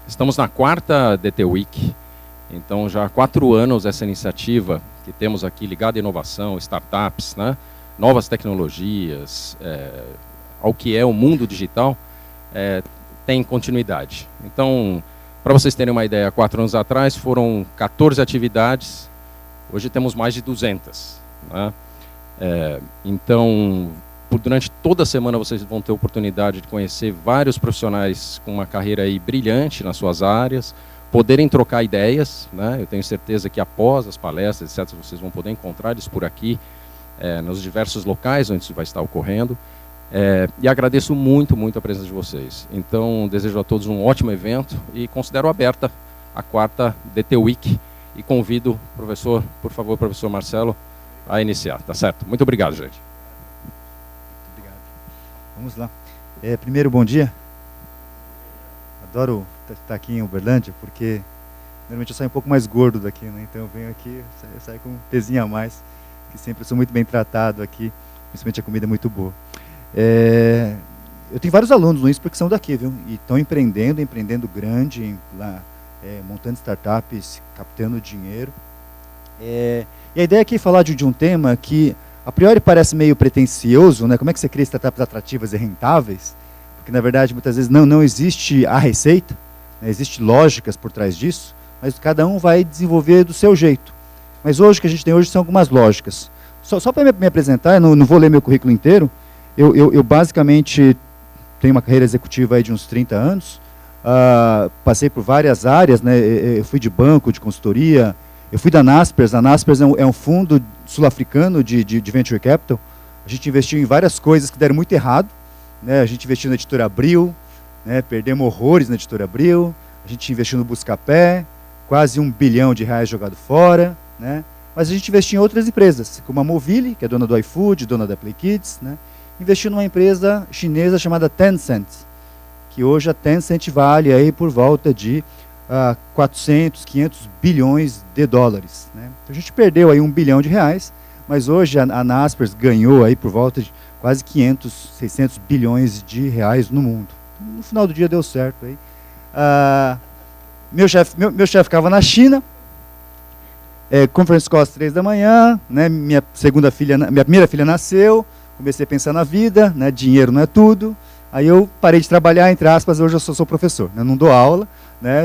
Estamos na 4ª DT Week, então já há 4 anos essa iniciativa que temos aqui ligada à inovação, startups, né, novas tecnologias, ao que é o mundo digital, tem continuidade. Então, para vocês terem uma ideia, 4 anos atrás foram 14 atividades, hoje temos mais de 200. Né? Então, durante toda a semana vocês vão ter oportunidade de conhecer vários profissionais com uma carreira aí brilhante nas suas áreas, poderem trocar ideias, né? Eu tenho certeza que após as palestras, etc., vocês vão poder encontrar eles por aqui, nos diversos locais onde isso vai estar ocorrendo. E agradeço muito, muito a presença de vocês. Então, desejo a todos um ótimo evento e considero aberta a 4ª DT Week e convido o professor, por favor, professor Marcelo, a iniciar, tá certo? Muito obrigado, gente. Muito obrigado. Vamos lá. Primeiro, bom dia. Adoro estar aqui em Uberlândia, porque normalmente eu saio um pouco mais gordo daqui, né? Então eu venho aqui, eu saio com um pezinho a mais, que sempre sou muito bem tratado aqui, principalmente a comida é muito boa. Eu tenho vários alunos no INSPER que são daqui, viu? E estão empreendendo grande, lá, montando startups, captando dinheiro. E a ideia aqui é falar de um tema que, a priori, parece meio pretensioso, né? Como é que você cria startups atrativas e rentáveis? Porque, na verdade, muitas vezes não existe a receita, né? Existem lógicas por trás disso, mas cada um vai desenvolver do seu jeito. Mas hoje, o que a gente tem hoje são algumas lógicas. Só para me apresentar, eu não vou ler meu currículo inteiro, eu basicamente tenho uma carreira executiva aí de uns 30 anos, passei por várias áreas, né? Eu fui de banco, de consultoria, eu fui da Naspers. A Naspers é um fundo sul-africano de venture capital. A gente investiu em várias coisas que deram muito errado, né? A gente investiu na Editora Abril, né? Perdemos horrores na Editora Abril, a gente investiu no Buscapé, quase R$1 bilhão jogado fora, né? Mas a gente investiu em outras empresas, como a Movile, que é dona do iFood, dona da Play Kids, né? Investiu numa empresa chinesa chamada Tencent, que hoje a Tencent vale aí por volta de 400, 500 bilhões de dólares. Né? Então a gente perdeu aí R$1 bilhão, mas hoje a Naspers ganhou aí por volta de quase 500, 600 bilhões de reais no mundo. No final do dia deu certo. Aí. Meu chefe ficava na China, conference call às 3 da manhã, né? Minha primeira filha nasceu, comecei a pensar na vida, né? Dinheiro não é tudo. Aí eu parei de trabalhar, entre aspas, hoje eu sou professor, né? Não dou aula, né?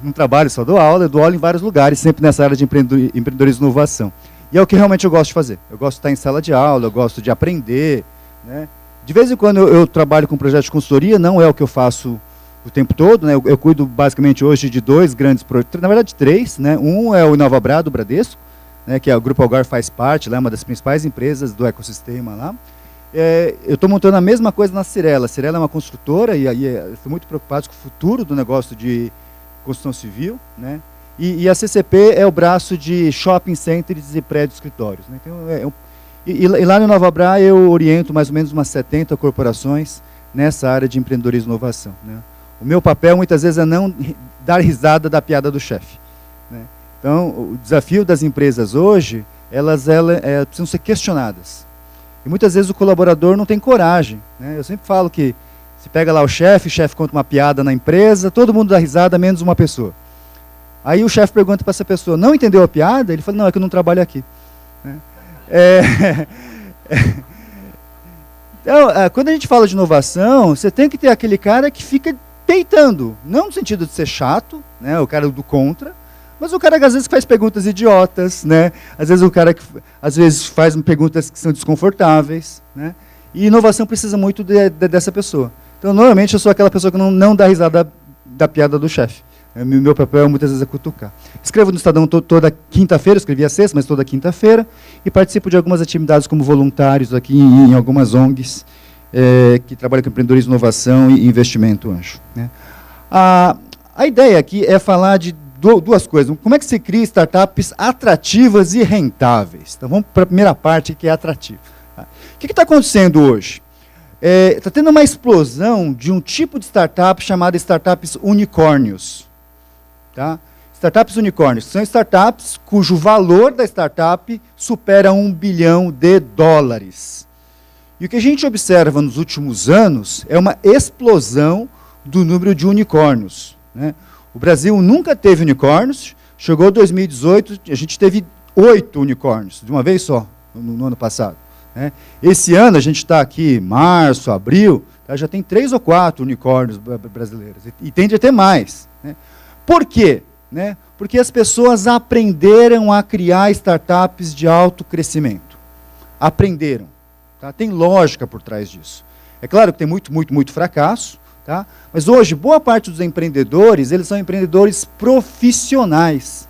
Não trabalho, só dou aula, eu dou aula em vários lugares, sempre nessa área de empreendedorismo e inovação. E é o que realmente eu gosto de fazer. Eu gosto de estar em sala de aula, eu gosto de aprender, né? De vez em quando eu trabalho com projetos de consultoria, não é o que eu faço o tempo todo, né? Eu cuido basicamente hoje de 2 grandes projetos, na verdade 3, né? Um é o Inovabra, do Bradesco, né? Que o Grupo Algar faz parte, lá, uma das principais empresas do ecossistema lá. Eu estou montando a mesma coisa na Cyrela. A Cyrela é uma construtora e aí estou muito preocupado com o futuro do negócio de construção civil, né? E a CCP é o braço de shopping centers e prédios escritórios, né? Então, e lá no Inovabra eu oriento mais ou menos umas 70 corporações nessa área de empreendedorismo e inovação, né? O meu papel muitas vezes é não dar risada da piada do chefe, né? Então, o desafio das empresas hoje, elas precisam ser questionadas. E muitas vezes o colaborador não tem coragem, né? Eu sempre falo que se pega lá o chefe conta uma piada na empresa, todo mundo dá risada, menos uma pessoa. Aí o chefe pergunta para essa pessoa, não entendeu a piada? Ele fala, não, é que eu não trabalho aqui. Né? Então, quando a gente fala de inovação, você tem que ter aquele cara que fica peitando, não no sentido de ser chato, né? O cara do contra, mas o cara que às vezes faz perguntas idiotas, né? Às vezes o cara que faz perguntas que são desconfortáveis, né? E inovação precisa muito dessa pessoa. Então, normalmente eu sou aquela pessoa que não dá risada da piada do chefe. Meu papel muitas vezes é cutucar. Escrevo no Estadão toda quinta-feira, escrevi a sexta, mas toda quinta-feira, e participo de algumas atividades como voluntários aqui em algumas ONGs que trabalham com empreendedorismo, inovação e investimento anjo, né? A ideia aqui é falar de 2 coisas. Como é que se cria startups atrativas e rentáveis? Então vamos para a primeira parte, que é atrativo. O que está acontecendo hoje? Está tendo uma explosão de um tipo de startup chamada startups unicórnios. Tá? Startups unicórnios são startups cujo valor da startup supera $1 bilhão. E o que a gente observa nos últimos anos é uma explosão do número de unicórnios, né? O Brasil nunca teve unicórnios, chegou 2018, a gente teve 8 unicórnios, de uma vez só, no ano passado, né? Esse ano, a gente está aqui, março, abril, tá, já tem 3 ou 4 unicórnios brasileiros, e tende a ter mais, né? Por quê? Né? Porque as pessoas aprenderam a criar startups de alto crescimento. Aprenderam. Tá? Tem lógica por trás disso. É claro que tem muito fracasso, tá? Mas hoje, boa parte dos empreendedores, eles são empreendedores profissionais.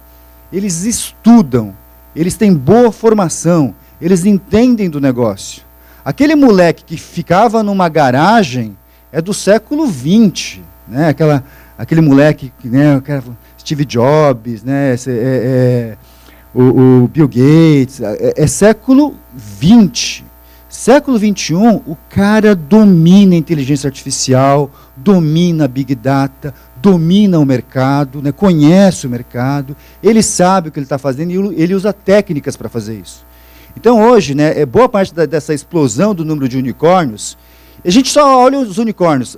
Eles estudam, eles têm boa formação, eles entendem do negócio. Aquele moleque que ficava numa garagem é do século XX, né? Aquele moleque, né, Steve Jobs, né, o Bill Gates, é século XX. Século XXI, o cara domina a inteligência artificial, domina a Big Data, domina o mercado, né, conhece o mercado, ele sabe o que ele está fazendo e ele usa técnicas para fazer isso. Então hoje, né, boa parte dessa explosão do número de unicórnios, a gente só olha os unicórnios.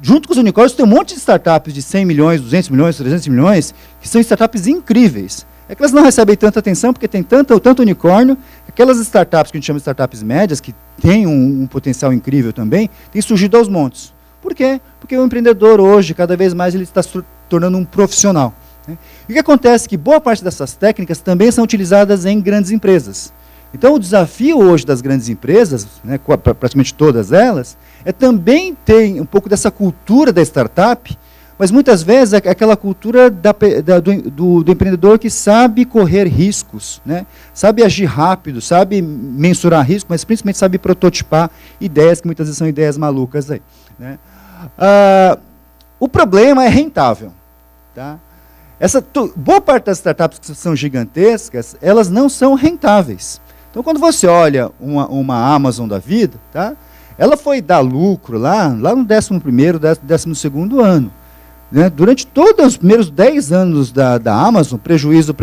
Junto com os unicórnios tem um monte de startups de 100 milhões, 200 milhões, 300 milhões, que são startups incríveis. É que elas não recebem tanta atenção, porque tem tanto unicórnio, aquelas startups que a gente chama de startups médias, que têm um potencial incrível também, têm surgido aos montes. Por quê? Porque o empreendedor hoje, cada vez mais, ele está se tornando um profissional, né? E o que acontece é que boa parte dessas técnicas também são utilizadas em grandes empresas. Então, o desafio hoje das grandes empresas, né, praticamente todas elas, é também ter um pouco dessa cultura da startup, mas muitas vezes é aquela cultura do empreendedor que sabe correr riscos, né? Sabe agir rápido, sabe mensurar risco, mas principalmente sabe prototipar ideias que muitas vezes são ideias malucas aí, né? O problema é rentável, tá? Boa parte das startups que são gigantescas, elas não são rentáveis. Então, quando você olha uma Amazon da vida, tá? Ela foi dar lucro lá no 11º, 12º ano. Né? Durante todos os primeiros 10 anos da Amazon, prejuízo.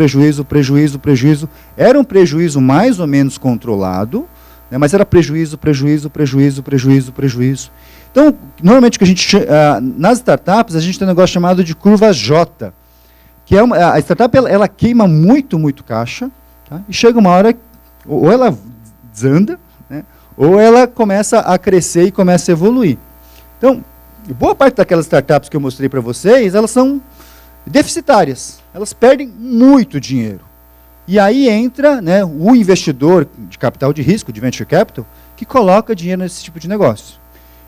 Era um prejuízo mais ou menos controlado, né? Mas era prejuízo. Então, normalmente, o que a gente, nas startups, a gente tem um negócio chamado de curva J, que é a startup ela queima muito caixa, tá? E chega uma hora, ou ela desanda, né? Ou ela começa a crescer e começa a evoluir. Então, boa parte daquelas startups que eu mostrei para vocês, elas são deficitárias. Elas perdem muito dinheiro. E aí entra, né, o investidor de capital de risco, de venture capital, que coloca dinheiro nesse tipo de negócio.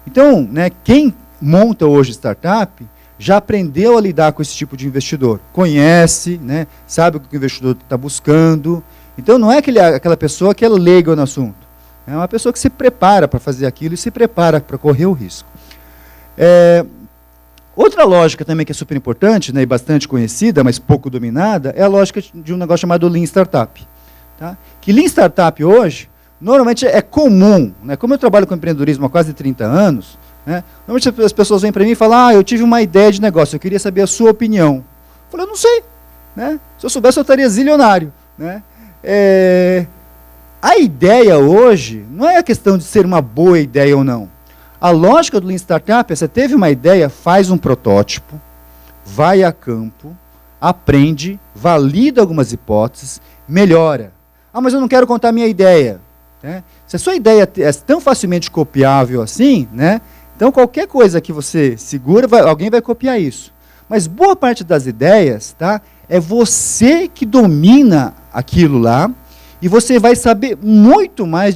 Então, né, quem monta hoje startup já aprendeu a lidar com esse tipo de investidor. Conhece, né, sabe o que o investidor está buscando. Então, não é aquela pessoa que é leiga no assunto. É uma pessoa que se prepara para fazer aquilo e se prepara para correr o risco. Outra lógica também que é super importante, né, e bastante conhecida, mas pouco dominada, é a lógica de um negócio chamado Lean Startup. Tá? Que Lean Startup hoje, normalmente é comum, né? Como eu trabalho com empreendedorismo há quase 30 anos, né, normalmente as pessoas vêm para mim e falam, eu tive uma ideia de negócio, eu queria saber a sua opinião. Eu falo, eu não sei. Né? Se eu soubesse, eu estaria zilionário. Né? A ideia hoje não é a questão de ser uma boa ideia ou não. A lógica do Lean Startup é, você teve uma ideia, faz um protótipo, vai a campo, aprende, valida algumas hipóteses, melhora. Mas eu não quero contar a minha ideia. Né? Se a sua ideia é tão facilmente copiável assim, né? Então qualquer coisa que você segura, alguém vai copiar isso. Mas boa parte das ideias, tá, é você que domina aquilo lá, e você vai saber muito mais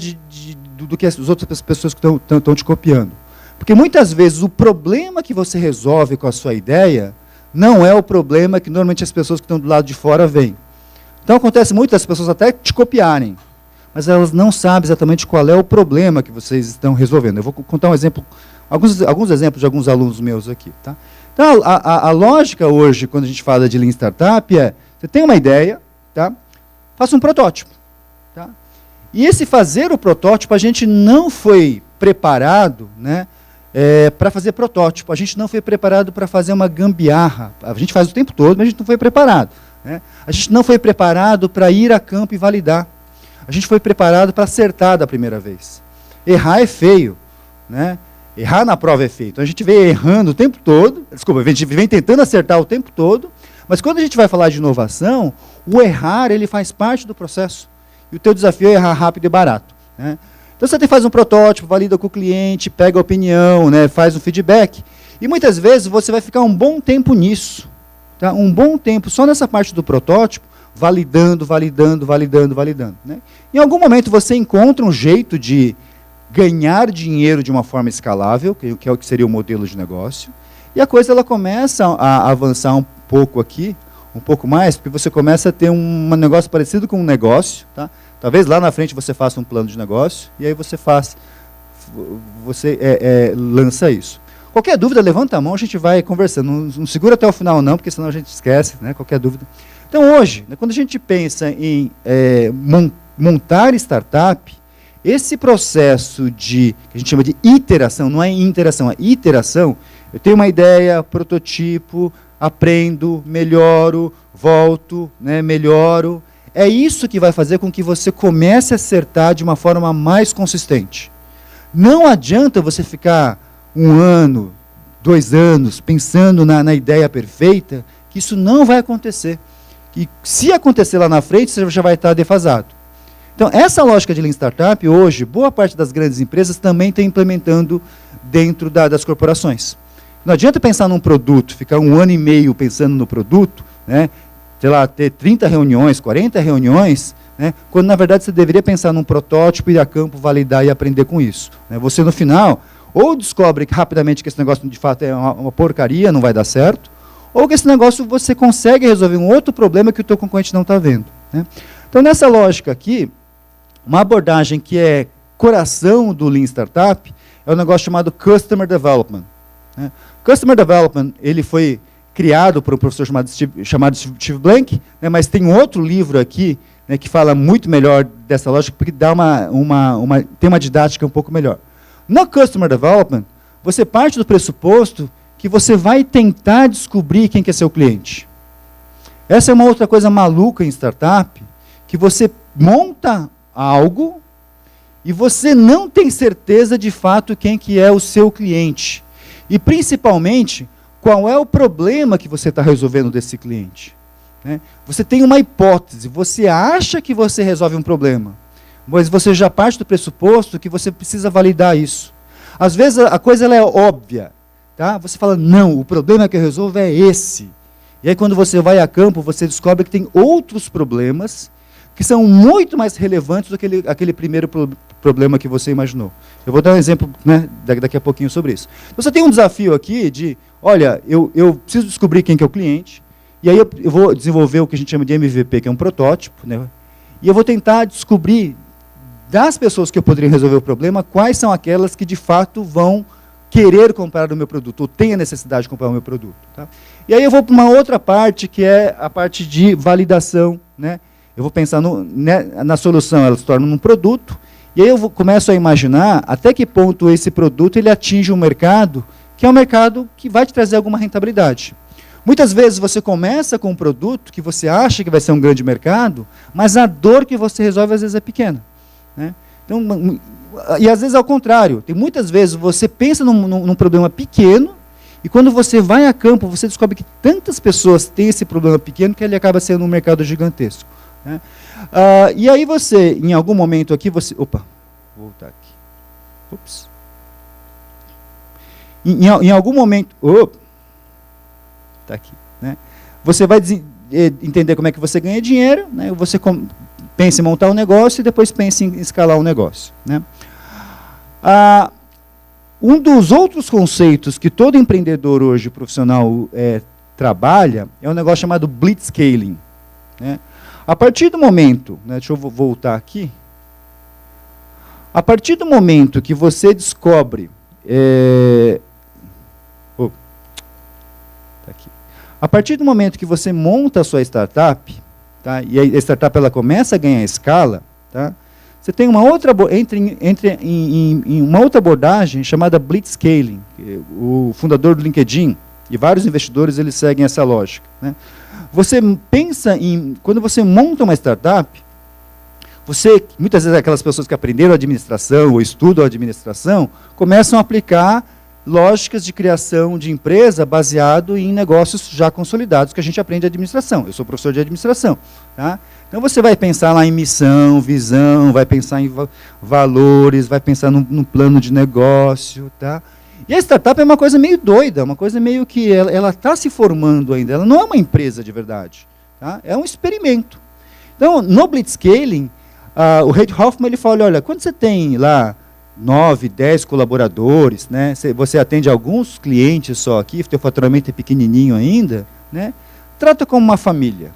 do que as outras pessoas que estão te copiando. Porque muitas vezes o problema que você resolve com a sua ideia não é o problema que normalmente as pessoas que estão do lado de fora veem. Então acontece muito das pessoas até te copiarem, mas elas não sabem exatamente qual é o problema que vocês estão resolvendo. Eu vou contar um exemplo, alguns exemplos de alguns alunos meus aqui. Tá? Então a lógica hoje, quando a gente fala de Lean Startup, é, você tem uma ideia, tá? Faça um protótipo. Tá? E esse fazer o protótipo, a gente não foi preparado, né, para fazer protótipo. A gente não foi preparado para fazer uma gambiarra. A gente faz o tempo todo, mas a gente não foi preparado. Né? A gente não foi preparado para ir a campo e validar. A gente foi preparado para acertar da primeira vez. errar é feio, né? Errar na prova é feio. Então a gente vem errando o tempo todo, desculpa, a gente vem tentando acertar o tempo todo, mas quando a gente vai falar de inovação, o errar, ele faz parte do processo. E o teu desafio é errar rápido e barato, né? Então você faz um protótipo, valida com o cliente, pega a opinião, né, faz um feedback, e muitas vezes você vai ficar um bom tempo nisso, tá? Um bom tempo só nessa parte do protótipo, validando, né? Em algum momento você encontra um jeito de ganhar dinheiro de uma forma escalável, que é o que seria o modelo de negócio, e a coisa ela começa a avançar um pouco aqui, um pouco mais, porque você começa a ter um negócio parecido com um negócio, tá? Talvez lá na frente você faça um plano de negócio, e aí você lança isso. Qualquer dúvida, levanta a mão, a gente vai conversando. Não segura até o final não, porque senão a gente esquece, né? Qualquer dúvida. Então hoje, né, quando a gente pensa em montar startup, esse processo que a gente chama de iteração, não é interação, é iteração. Eu tenho uma ideia, prototipo, aprendo, melhoro, volto, né, melhoro. É isso que vai fazer com que você comece a acertar de uma forma mais consistente. Não adianta você ficar 1 ano, 2 anos, pensando na ideia perfeita, que isso não vai acontecer. E se acontecer lá na frente, você já vai estar defasado. Então, essa lógica de Lean Startup, hoje, boa parte das grandes empresas também está implementando dentro das corporações. Não adianta pensar num produto, ficar 1 ano e meio pensando no produto, né, sei lá, ter 30 reuniões, 40 reuniões, né, quando, na verdade, você deveria pensar num protótipo, ir a campo, validar e aprender com isso, né. Você, no final, ou descobre rapidamente que esse negócio, de fato, é uma porcaria, não vai dar certo, ou que esse negócio você consegue resolver um outro problema que o teu concorrente não está vendo, né. Então, nessa lógica aqui, uma abordagem que é coração do Lean Startup é um negócio chamado Customer Development, né. Customer Development, ele foi criado por um professor chamado Steve Blank, né, mas tem um outro livro aqui, né, que fala muito melhor dessa lógica, porque dá tem uma didática um pouco melhor. No Customer Development, você parte do pressuposto que você vai tentar descobrir quem que é seu cliente. Essa é uma outra coisa maluca em startup, que você monta algo e você não tem certeza de fato quem que é o seu cliente. E, principalmente, qual é o problema que você está resolvendo desse cliente, né? Você tem uma hipótese, você acha que você resolve um problema, mas você já parte do pressuposto que você precisa validar isso. Às vezes a coisa ela é óbvia, tá? Você fala, não, o problema que eu resolvo é esse. E aí quando você vai a campo, você descobre que tem outros problemas que são muito mais relevantes do que aquele primeiro problema que você imaginou. Eu vou dar um exemplo, né, daqui a pouquinho sobre isso. Você tem um desafio aqui de, olha, eu preciso descobrir quem que é o cliente, e aí eu vou desenvolver o que a gente chama de MVP, que é um protótipo, né, e eu vou tentar descobrir das pessoas que eu poderia resolver o problema, quais são aquelas que de fato vão querer comprar o meu produto, ou têm a necessidade de comprar o meu produto. Tá? E aí eu vou para uma outra parte, que é a parte de validação, né? Eu vou pensar na solução, ela se torna um produto, e aí eu começo a imaginar até que ponto esse produto ele atinge um mercado, que é um mercado que vai te trazer alguma rentabilidade. Muitas vezes você começa com um produto que você acha que vai ser um grande mercado, mas a dor que você resolve às vezes é pequena, né? Então, e às vezes ao contrário, tem muitas vezes você pensa num problema pequeno, e quando você vai a campo, você descobre que tantas pessoas têm esse problema pequeno que ele acaba sendo um mercado gigantesco, né? E aí você, em algum momento aqui, opa, vou voltar aqui. Ups. Em algum momento, tá aqui, né? Você vai entender como é que você ganha dinheiro, né? Você pensa em montar um negócio e depois pensa em escalar um negócio, né? Um dos outros conceitos que todo empreendedor hoje, profissional, trabalha, é um negócio chamado blitzscaling, né? A partir do momento, né, deixa eu voltar aqui, a partir do momento que você descobre, tá aqui. A partir do momento que você monta a sua startup, tá, e a startup ela começa a ganhar escala, tá, você tem uma outra, em uma outra abordagem chamada blitzscaling. O fundador do LinkedIn e vários investidores eles seguem essa lógica, né? Você pensa quando você monta uma startup, Muitas vezes aquelas pessoas que aprenderam administração ou estudam administração, começam a aplicar lógicas de criação de empresa baseado em negócios já consolidados que a gente aprende administração. Eu sou professor de administração. Tá? Então você vai pensar lá em missão, visão, vai pensar em valores, vai pensar num plano de negócio. Tá? E a startup é uma coisa meio doida, uma coisa meio que ela está se formando ainda, ela não é uma empresa de verdade. Tá? É um experimento. Então, no Blitzscaling, o Reid Hoffman ele fala, olha, quando você tem lá 9, 10 colaboradores, né? Você atende alguns clientes só aqui, o teu faturamento é pequenininho ainda, né? Trata como uma família.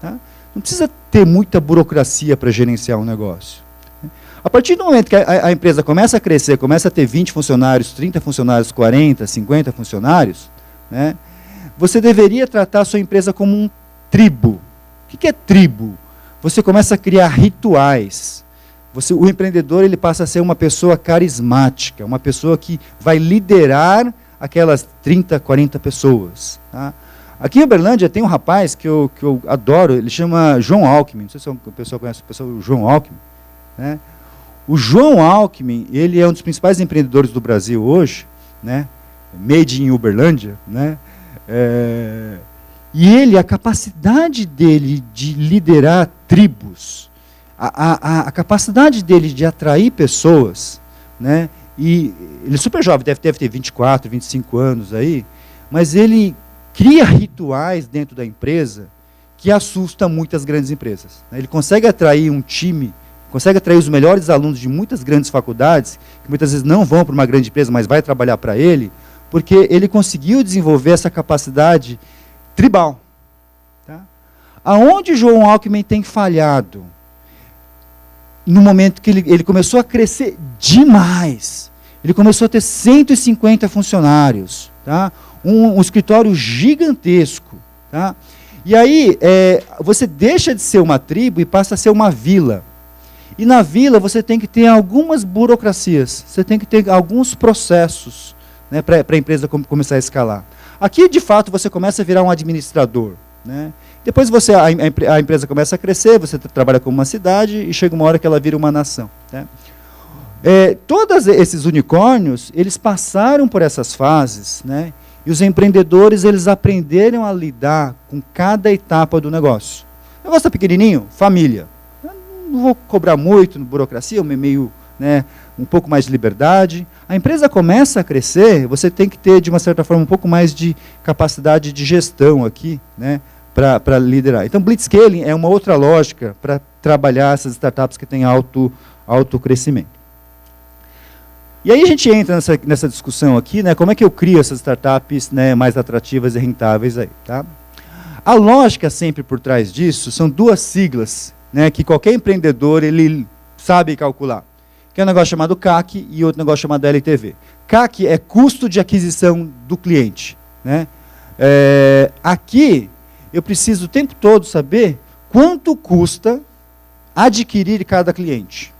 Tá? Não precisa ter muita burocracia para gerenciar um negócio. A partir do momento que a empresa começa a crescer, começa a ter 20 funcionários, 30 funcionários, 40, 50 funcionários, né? Você deveria tratar a sua empresa como um tribo. O que é tribo? Você começa a criar rituais. O empreendedor ele passa a ser uma pessoa carismática, uma pessoa que vai liderar aquelas 30, 40 pessoas. Tá? Aqui em Uberlândia tem um rapaz que eu adoro, ele chama João Alckmin, não sei se o pessoal conhece o João Alckmin. Né? O João Alckmin, ele é um dos principais empreendedores do Brasil hoje, né? Made in Uberlândia, né? E a capacidade dele de liderar tribos, a capacidade dele de atrair pessoas, né? E ele é super jovem, deve ter 24, 25 anos aí, mas ele cria rituais dentro da empresa que assusta muitas grandes empresas. Né? Ele consegue atrair um time, consegue atrair os melhores alunos de muitas grandes faculdades, que muitas vezes não vão para uma grande empresa, mas vai trabalhar para ele, porque ele conseguiu desenvolver essa capacidade tribal. Tá? Aonde João Alckmin tem falhado? No momento que ele começou a crescer demais. Ele começou a ter 150 funcionários. Tá? Um escritório gigantesco. Tá? E aí, você deixa de ser uma tribo e passa a ser uma vila. E na vila você tem que ter algumas burocracias, você tem que ter alguns processos, né, para a empresa começar a escalar. Aqui, de fato, você começa a virar um administrador. Né? Depois a empresa começa a crescer, você trabalha como uma cidade e chega uma hora que ela vira uma nação. Né? Todos esses unicórnios, eles passaram por essas fases, né? E os empreendedores eles aprenderam a lidar com cada etapa do negócio. O negócio está pequenininho? Família. Eu não vou cobrar muito na burocracia, meio, né, um pouco mais de liberdade. A empresa começa a crescer, você tem que ter, de uma certa forma, um pouco mais de capacidade de gestão aqui, né, para liderar. Então, Blitzscaling é uma outra lógica para trabalhar essas startups que têm alto crescimento. E aí a gente entra nessa discussão aqui, né, como é que eu crio essas startups, né, mais atrativas e rentáveis aí, tá? A lógica sempre por trás disso são duas siglas, né, que qualquer empreendedor ele sabe calcular, que é um negócio chamado CAC e outro negócio chamado LTV. CAC é custo de aquisição do cliente, né? Aqui eu preciso o tempo todo saber quanto custa adquirir cada cliente,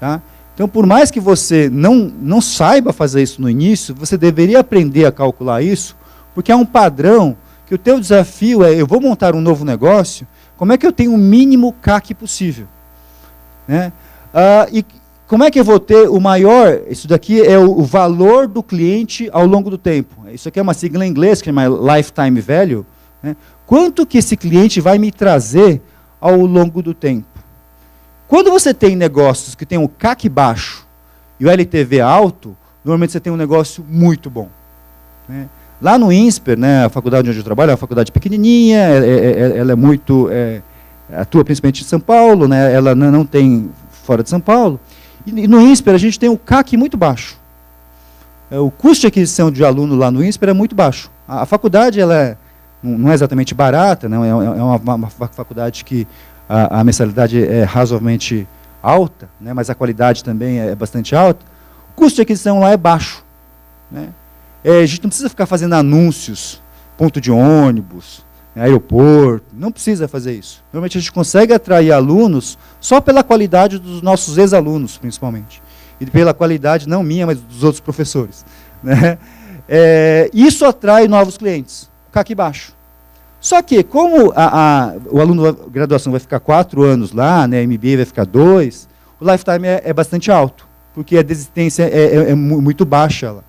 tá? Então, por mais que você não saiba fazer isso no início, você deveria aprender a calcular isso, porque é um padrão que o teu desafio é, eu vou montar um novo negócio, como é que eu tenho o mínimo CAC possível? Né? E como é que eu vou ter o maior, isso daqui é o valor do cliente ao longo do tempo. Isso aqui é uma sigla em inglês, que chama Lifetime Value. Né? Quanto que esse cliente vai me trazer ao longo do tempo? Quando você tem negócios que tem o CAC baixo e o LTV alto, normalmente você tem um negócio muito bom. Né? Lá no INSPER, né, a faculdade onde eu trabalho, é uma faculdade pequenininha, ela é muito, atua principalmente em São Paulo, né, ela não tem fora de São Paulo. E no INSPER a gente tem o CAC muito baixo. O custo de aquisição de aluno lá no INSPER é muito baixo. A faculdade ela não é exatamente barata, né, é uma faculdade que a mensalidade é razoavelmente alta, né, mas a qualidade também é bastante alta. O custo de aquisição lá é baixo. Né? A gente não precisa ficar fazendo anúncios, ponto de ônibus, aeroporto, não precisa fazer isso. Normalmente a gente consegue atrair alunos só pela qualidade dos nossos ex-alunos, principalmente. E pela qualidade, não minha, mas dos outros professores. Né? Isso atrai novos clientes, CAC baixo. Só que, como o aluno de graduação vai ficar 4 anos lá, né, MBA vai ficar 2, o lifetime é bastante alto, porque a desistência é muito baixa lá.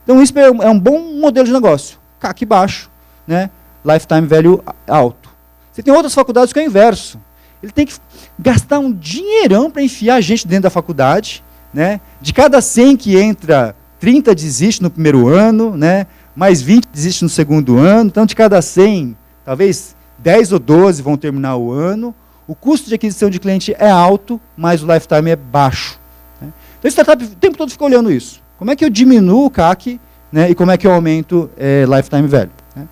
Então, isso é um bom modelo de negócio. CAC baixo, né, lifetime value alto. Você tem outras faculdades que é o inverso. Ele tem que gastar um dinheirão para enfiar gente dentro da faculdade, né? De cada 100 que entra, 30 desiste no primeiro ano, né? Mais 20 desiste no segundo ano. Então, de cada 100, talvez 10 ou 12 vão terminar o ano. O custo de aquisição de cliente é alto, mas o lifetime é baixo, né? Então, a startup o tempo todo fica olhando isso. Como é que eu diminuo o CAC, né? E como é que eu aumento lifetime value, né?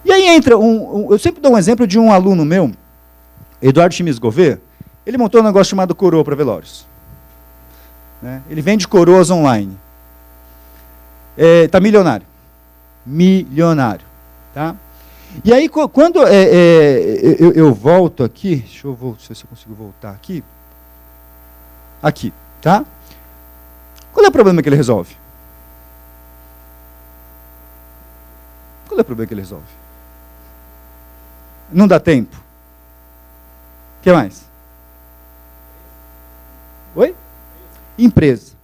E aí entra eu sempre dou um exemplo de um aluno meu, Eduardo Chimis Gouveia. Ele montou um negócio chamado Coroa para Velórios, né? Ele vende coroas online. Está milionário. Milionário. Tá? E aí, quando eu volto aqui, deixa eu ver se eu consigo voltar aqui. Aqui, tá? Qual é o problema que ele resolve? Qual é o problema que ele resolve? Não dá tempo. O que mais? Oi? Empresa.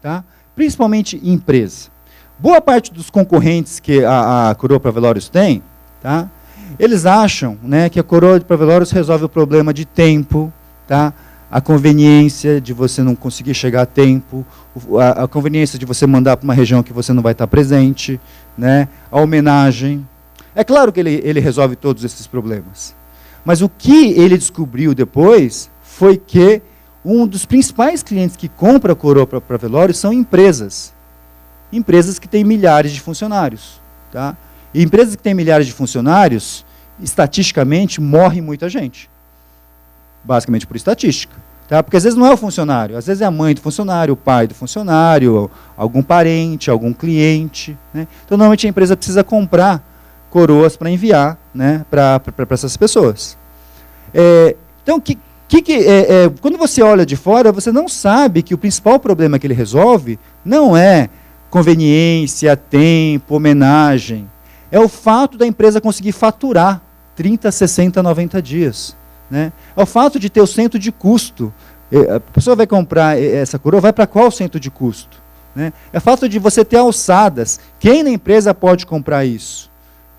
Tá? Principalmente empresa. Boa parte dos concorrentes que a Coroa para Velórios tem, tá? Eles acham, né, que a Coroa para Velórios resolve o problema de tempo, tá? A conveniência de você não conseguir chegar a tempo, a conveniência de você mandar para uma região que você não vai estar presente, né? A homenagem. É claro que ele resolve todos esses problemas. Mas o que ele descobriu depois foi que um dos principais clientes que compra a Coroa para Velórios são empresas. Empresas que têm milhares de funcionários. Tá? E empresas que têm milhares de funcionários, estatisticamente, morre muita gente. Basicamente por estatística. Tá? Porque às vezes não é o funcionário, às vezes é a mãe do funcionário, o pai do funcionário, algum parente, algum cliente, né? Então, normalmente, a empresa precisa comprar coroas para enviar, né, para essas pessoas. Então, quando você olha de fora, você não sabe que o principal problema que ele resolve não é conveniência, tempo, homenagem. É o fato da empresa conseguir faturar 30, 60, 90 dias. Né? É o fato de ter o centro de custo. A pessoa vai comprar essa coroa, vai para qual centro de custo? Né? É o fato de você ter alçadas. Quem na empresa pode comprar isso?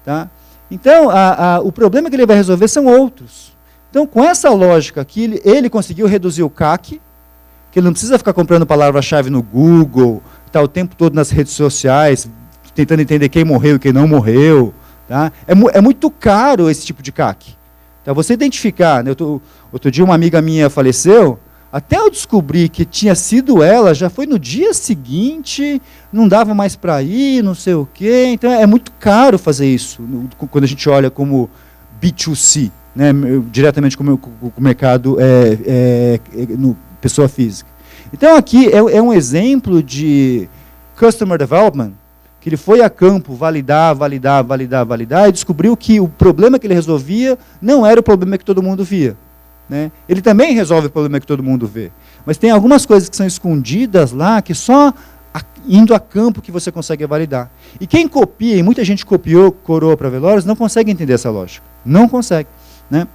Tá? Então, o problema que ele vai resolver são outros. Então, com essa lógica aqui, ele conseguiu reduzir o CAC, que ele não precisa ficar comprando palavra-chave no Google, tá o tempo todo nas redes sociais, tentando entender quem morreu e quem não morreu. Tá? É muito caro esse tipo de CAC. Tá? Você identificar, né? Outro dia uma amiga minha faleceu, até eu descobrir que tinha sido ela, já foi no dia seguinte, não dava mais para ir, não sei o quê. Então, é muito caro fazer isso, quando a gente olha como B2C, né, diretamente com o mercado no pessoa física. Então, aqui é um exemplo de Customer Development, que ele foi a campo validar, e descobriu que o problema que ele resolvia não era o problema que todo mundo via. Né? Ele também resolve o problema que todo mundo vê. Mas tem algumas coisas que são escondidas lá, que só indo a campo que você consegue validar. E quem copia, e muita gente copiou Coroa para Velórios, não consegue entender essa lógica. Não consegue. Né?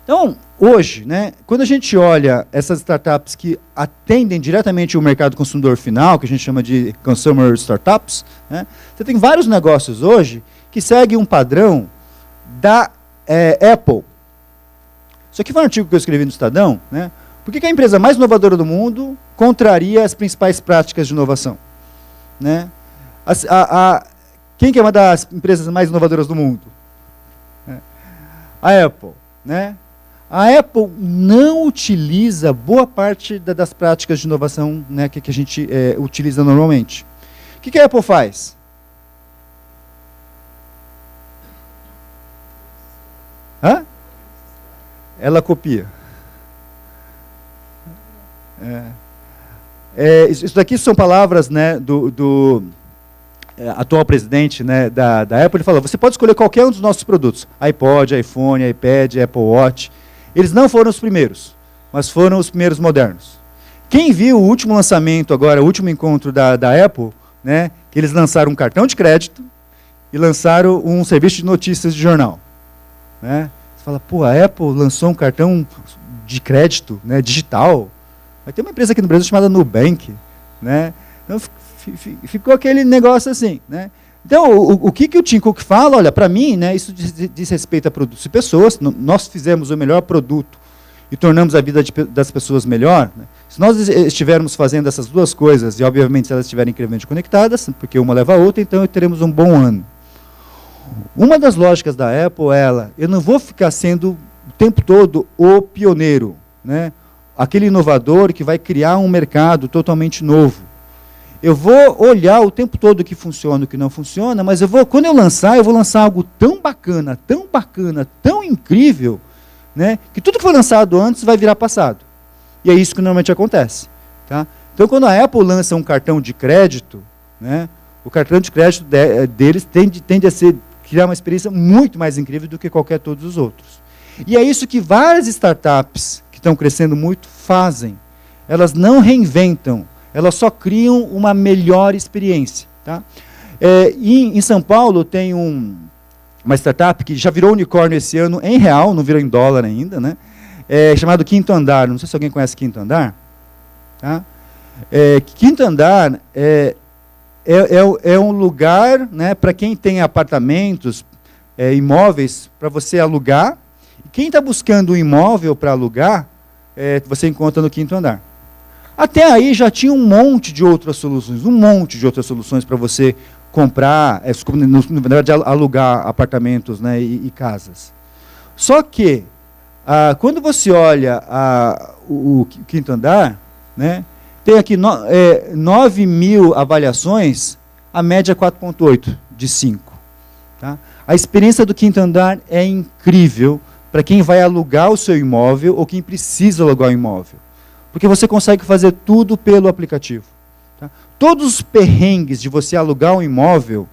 Então, hoje, né, quando a gente olha essas startups que atendem diretamente o mercado consumidor final, que a gente chama de consumer startups, né, você tem vários negócios hoje que seguem um padrão da Apple. Isso aqui foi um artigo que eu escrevi no Estadão, né? Por que a empresa mais inovadora do mundo contraria as principais práticas de inovação? Né? Quem que é uma das empresas mais inovadoras do mundo? A Apple. Né? A Apple não utiliza boa parte das práticas de inovação, né, que a gente utiliza normalmente. O que a Apple faz? Ela copia. Isso daqui são palavras, né, do atual presidente, né, da Apple. Ele falou, você pode escolher qualquer um dos nossos produtos. iPod, iPhone, iPad, Apple Watch. Eles não foram os primeiros, mas foram os primeiros modernos. Quem viu o último lançamento agora, o último encontro da Apple, né, que eles lançaram um cartão de crédito, e lançaram um serviço de notícias de jornal. Né? Você fala, pô, a Apple lançou um cartão de crédito, né, digital. Mas tem uma empresa aqui no Brasil chamada Nubank. Né? Então, ficou aquele negócio assim. Né? Então, o que o Tim Cook fala? Olha, para mim, né, isso diz respeito a produtos e pessoas. Nós fizemos o melhor produto e tornamos a vida das pessoas melhor. Né? Se nós estivermos fazendo essas duas coisas, e obviamente se elas estiverem incrivelmente conectadas, porque uma leva a outra, então teremos um bom ano. Uma das lógicas da Apple é eu não vou ficar sendo o tempo todo o pioneiro, né? Aquele inovador que vai criar um mercado totalmente novo. Eu vou olhar o tempo todo o que funciona e o que não funciona, mas quando eu vou lançar algo tão bacana, tão incrível, né, que tudo que foi lançado antes vai virar passado. E é isso que normalmente acontece. Tá? Então, quando a Apple lança um cartão de crédito, né, o cartão de crédito deles tende a criar uma experiência muito mais incrível do que qualquer todos os outros. E é isso que várias startups que estão crescendo muito fazem. Elas não reinventam, elas só criam uma melhor experiência. Tá? Em São Paulo tem uma startup que já virou unicórnio esse ano em real, não virou em dólar ainda, né? Chamado Quinto Andar. Não sei se alguém conhece Quinto Andar. Tá? Quinto Andar é um lugar, né, para quem tem apartamentos, imóveis, para você alugar. E quem está buscando um imóvel para alugar, você encontra no Quinto Andar. Até aí já tinha um monte de outras soluções para você comprar, na verdade, alugar apartamentos, né, e casas. Só que, quando você olha o Quinto Andar, né, tem aqui 9 mil avaliações, a média é 4,8 de 5. Tá? A experiência do Quinto Andar é incrível para quem vai alugar o seu imóvel ou quem precisa alugar o imóvel. Porque você consegue fazer tudo pelo aplicativo. Tá? Todos os perrengues de você alugar um imóvel,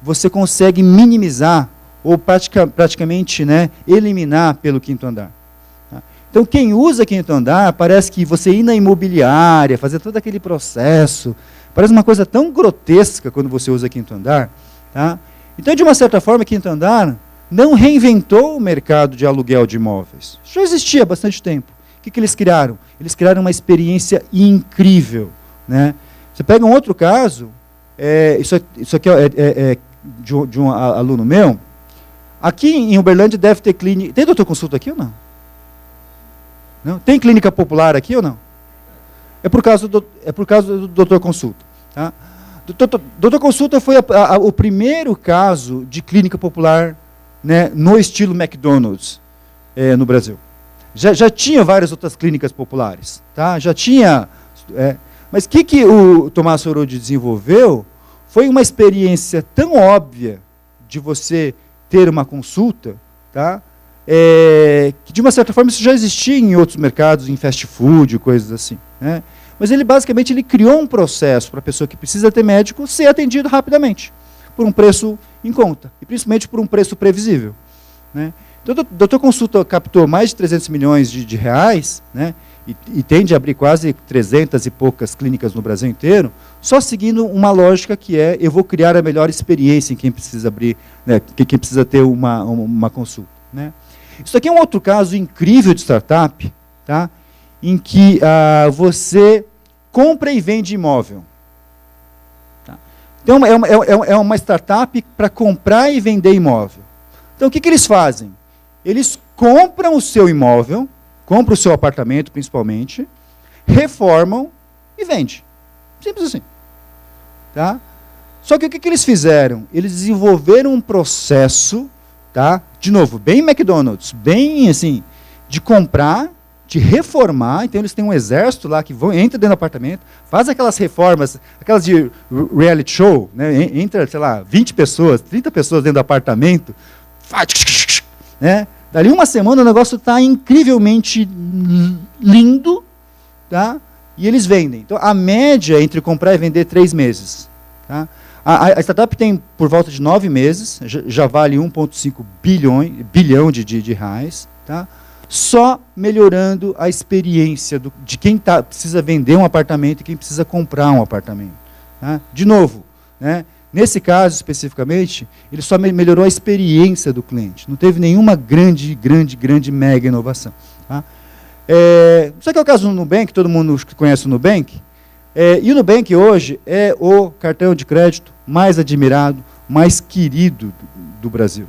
você consegue minimizar ou praticamente, né, eliminar pelo Quinto Andar. Tá? Então, quem usa Quinto Andar, parece que você ir na imobiliária, fazer todo aquele processo, parece uma coisa tão grotesca quando você usa Quinto Andar. Tá? Então, de uma certa forma, Quinto Andar não reinventou o mercado de aluguel de imóveis. Já existia há bastante tempo. O que eles criaram? Eles criaram uma experiência incrível. Né? Você pega um outro caso, isso aqui é de um aluno meu. Aqui em Uberlândia deve ter clínica. Tem doutor consulta aqui ou não? Não? Tem clínica popular aqui ou não? É por causa do doutor consulta. Tá? Doutor consulta foi o primeiro caso de clínica popular, né, no estilo McDonald's no Brasil. Já tinha várias outras clínicas populares, tá? Já tinha, mas o que o Tomás Sorodi desenvolveu foi uma experiência tão óbvia de você ter uma consulta, tá? Que de uma certa forma isso já existia em outros mercados, em fast food, coisas assim. Né? Mas ele basicamente criou um processo para a pessoa que precisa ter médico ser atendido rapidamente, por um preço em conta, e principalmente por um preço previsível. Né? Então, o Doutor Consulta captou mais de 300 milhões de reais, né, e tende a abrir quase 300 e poucas clínicas no Brasil inteiro, só seguindo uma lógica que eu vou criar a melhor experiência em quem precisa abrir, né, quem precisa ter uma consulta. Né. Isso aqui é um outro caso incrível de startup, tá, em que você compra e vende imóvel. Tá. Então, é uma startup para comprar e vender imóvel. Então, o que eles fazem? Eles compram o seu imóvel, compram o seu apartamento, principalmente, reformam e vendem. Simples assim. Tá? Só que o que eles fizeram? Eles desenvolveram um processo, tá? De novo, bem McDonald's, bem assim, de comprar, de reformar. Então, eles têm um exército lá que entra dentro do apartamento, faz aquelas reformas, aquelas de reality show, né? Entra, sei lá, 20 pessoas, 30 pessoas dentro do apartamento, né? Dali uma semana o negócio está incrivelmente lindo, tá? E eles vendem. Então, a média entre comprar e vender é 3 meses. Tá? A startup tem por volta de 9 meses, já vale 1,5 bilhão de reais, tá? Só melhorando a experiência de quem precisa vender um apartamento e quem precisa comprar um apartamento. Tá? De novo, né? Nesse caso, especificamente, ele só melhorou a experiência do cliente. Não teve nenhuma grande, mega inovação. Tá? Isso aqui é o caso do Nubank, todo mundo conhece o Nubank. E o Nubank hoje é o cartão de crédito mais admirado, mais querido do Brasil.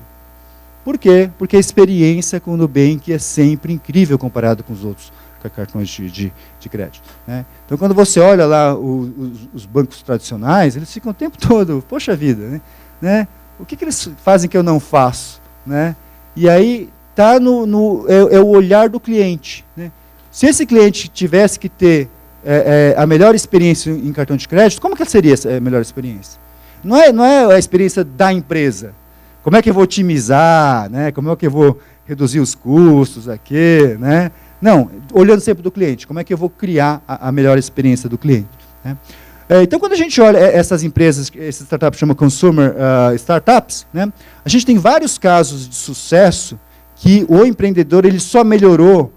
Por quê? Porque a experiência com o Nubank é sempre incrível comparado com os outros cartões de crédito. Né? Então, quando você olha lá os bancos tradicionais, eles ficam o tempo todo, poxa vida, né? O que eles fazem que eu não faço? Né? E aí está é o olhar do cliente. Né? Se esse cliente tivesse que ter a melhor experiência em cartão de crédito, como que seria essa melhor experiência? Não é a experiência da empresa. Como é que eu vou otimizar? Né? Como é que eu vou reduzir os custos aqui? Né? Não, olhando sempre do cliente. Como é que eu vou criar a melhor experiência do cliente? Né? Então, quando a gente olha essas empresas, essas startups chamam consumer startups, né? A gente tem vários casos de sucesso que o empreendedor ele só melhorou,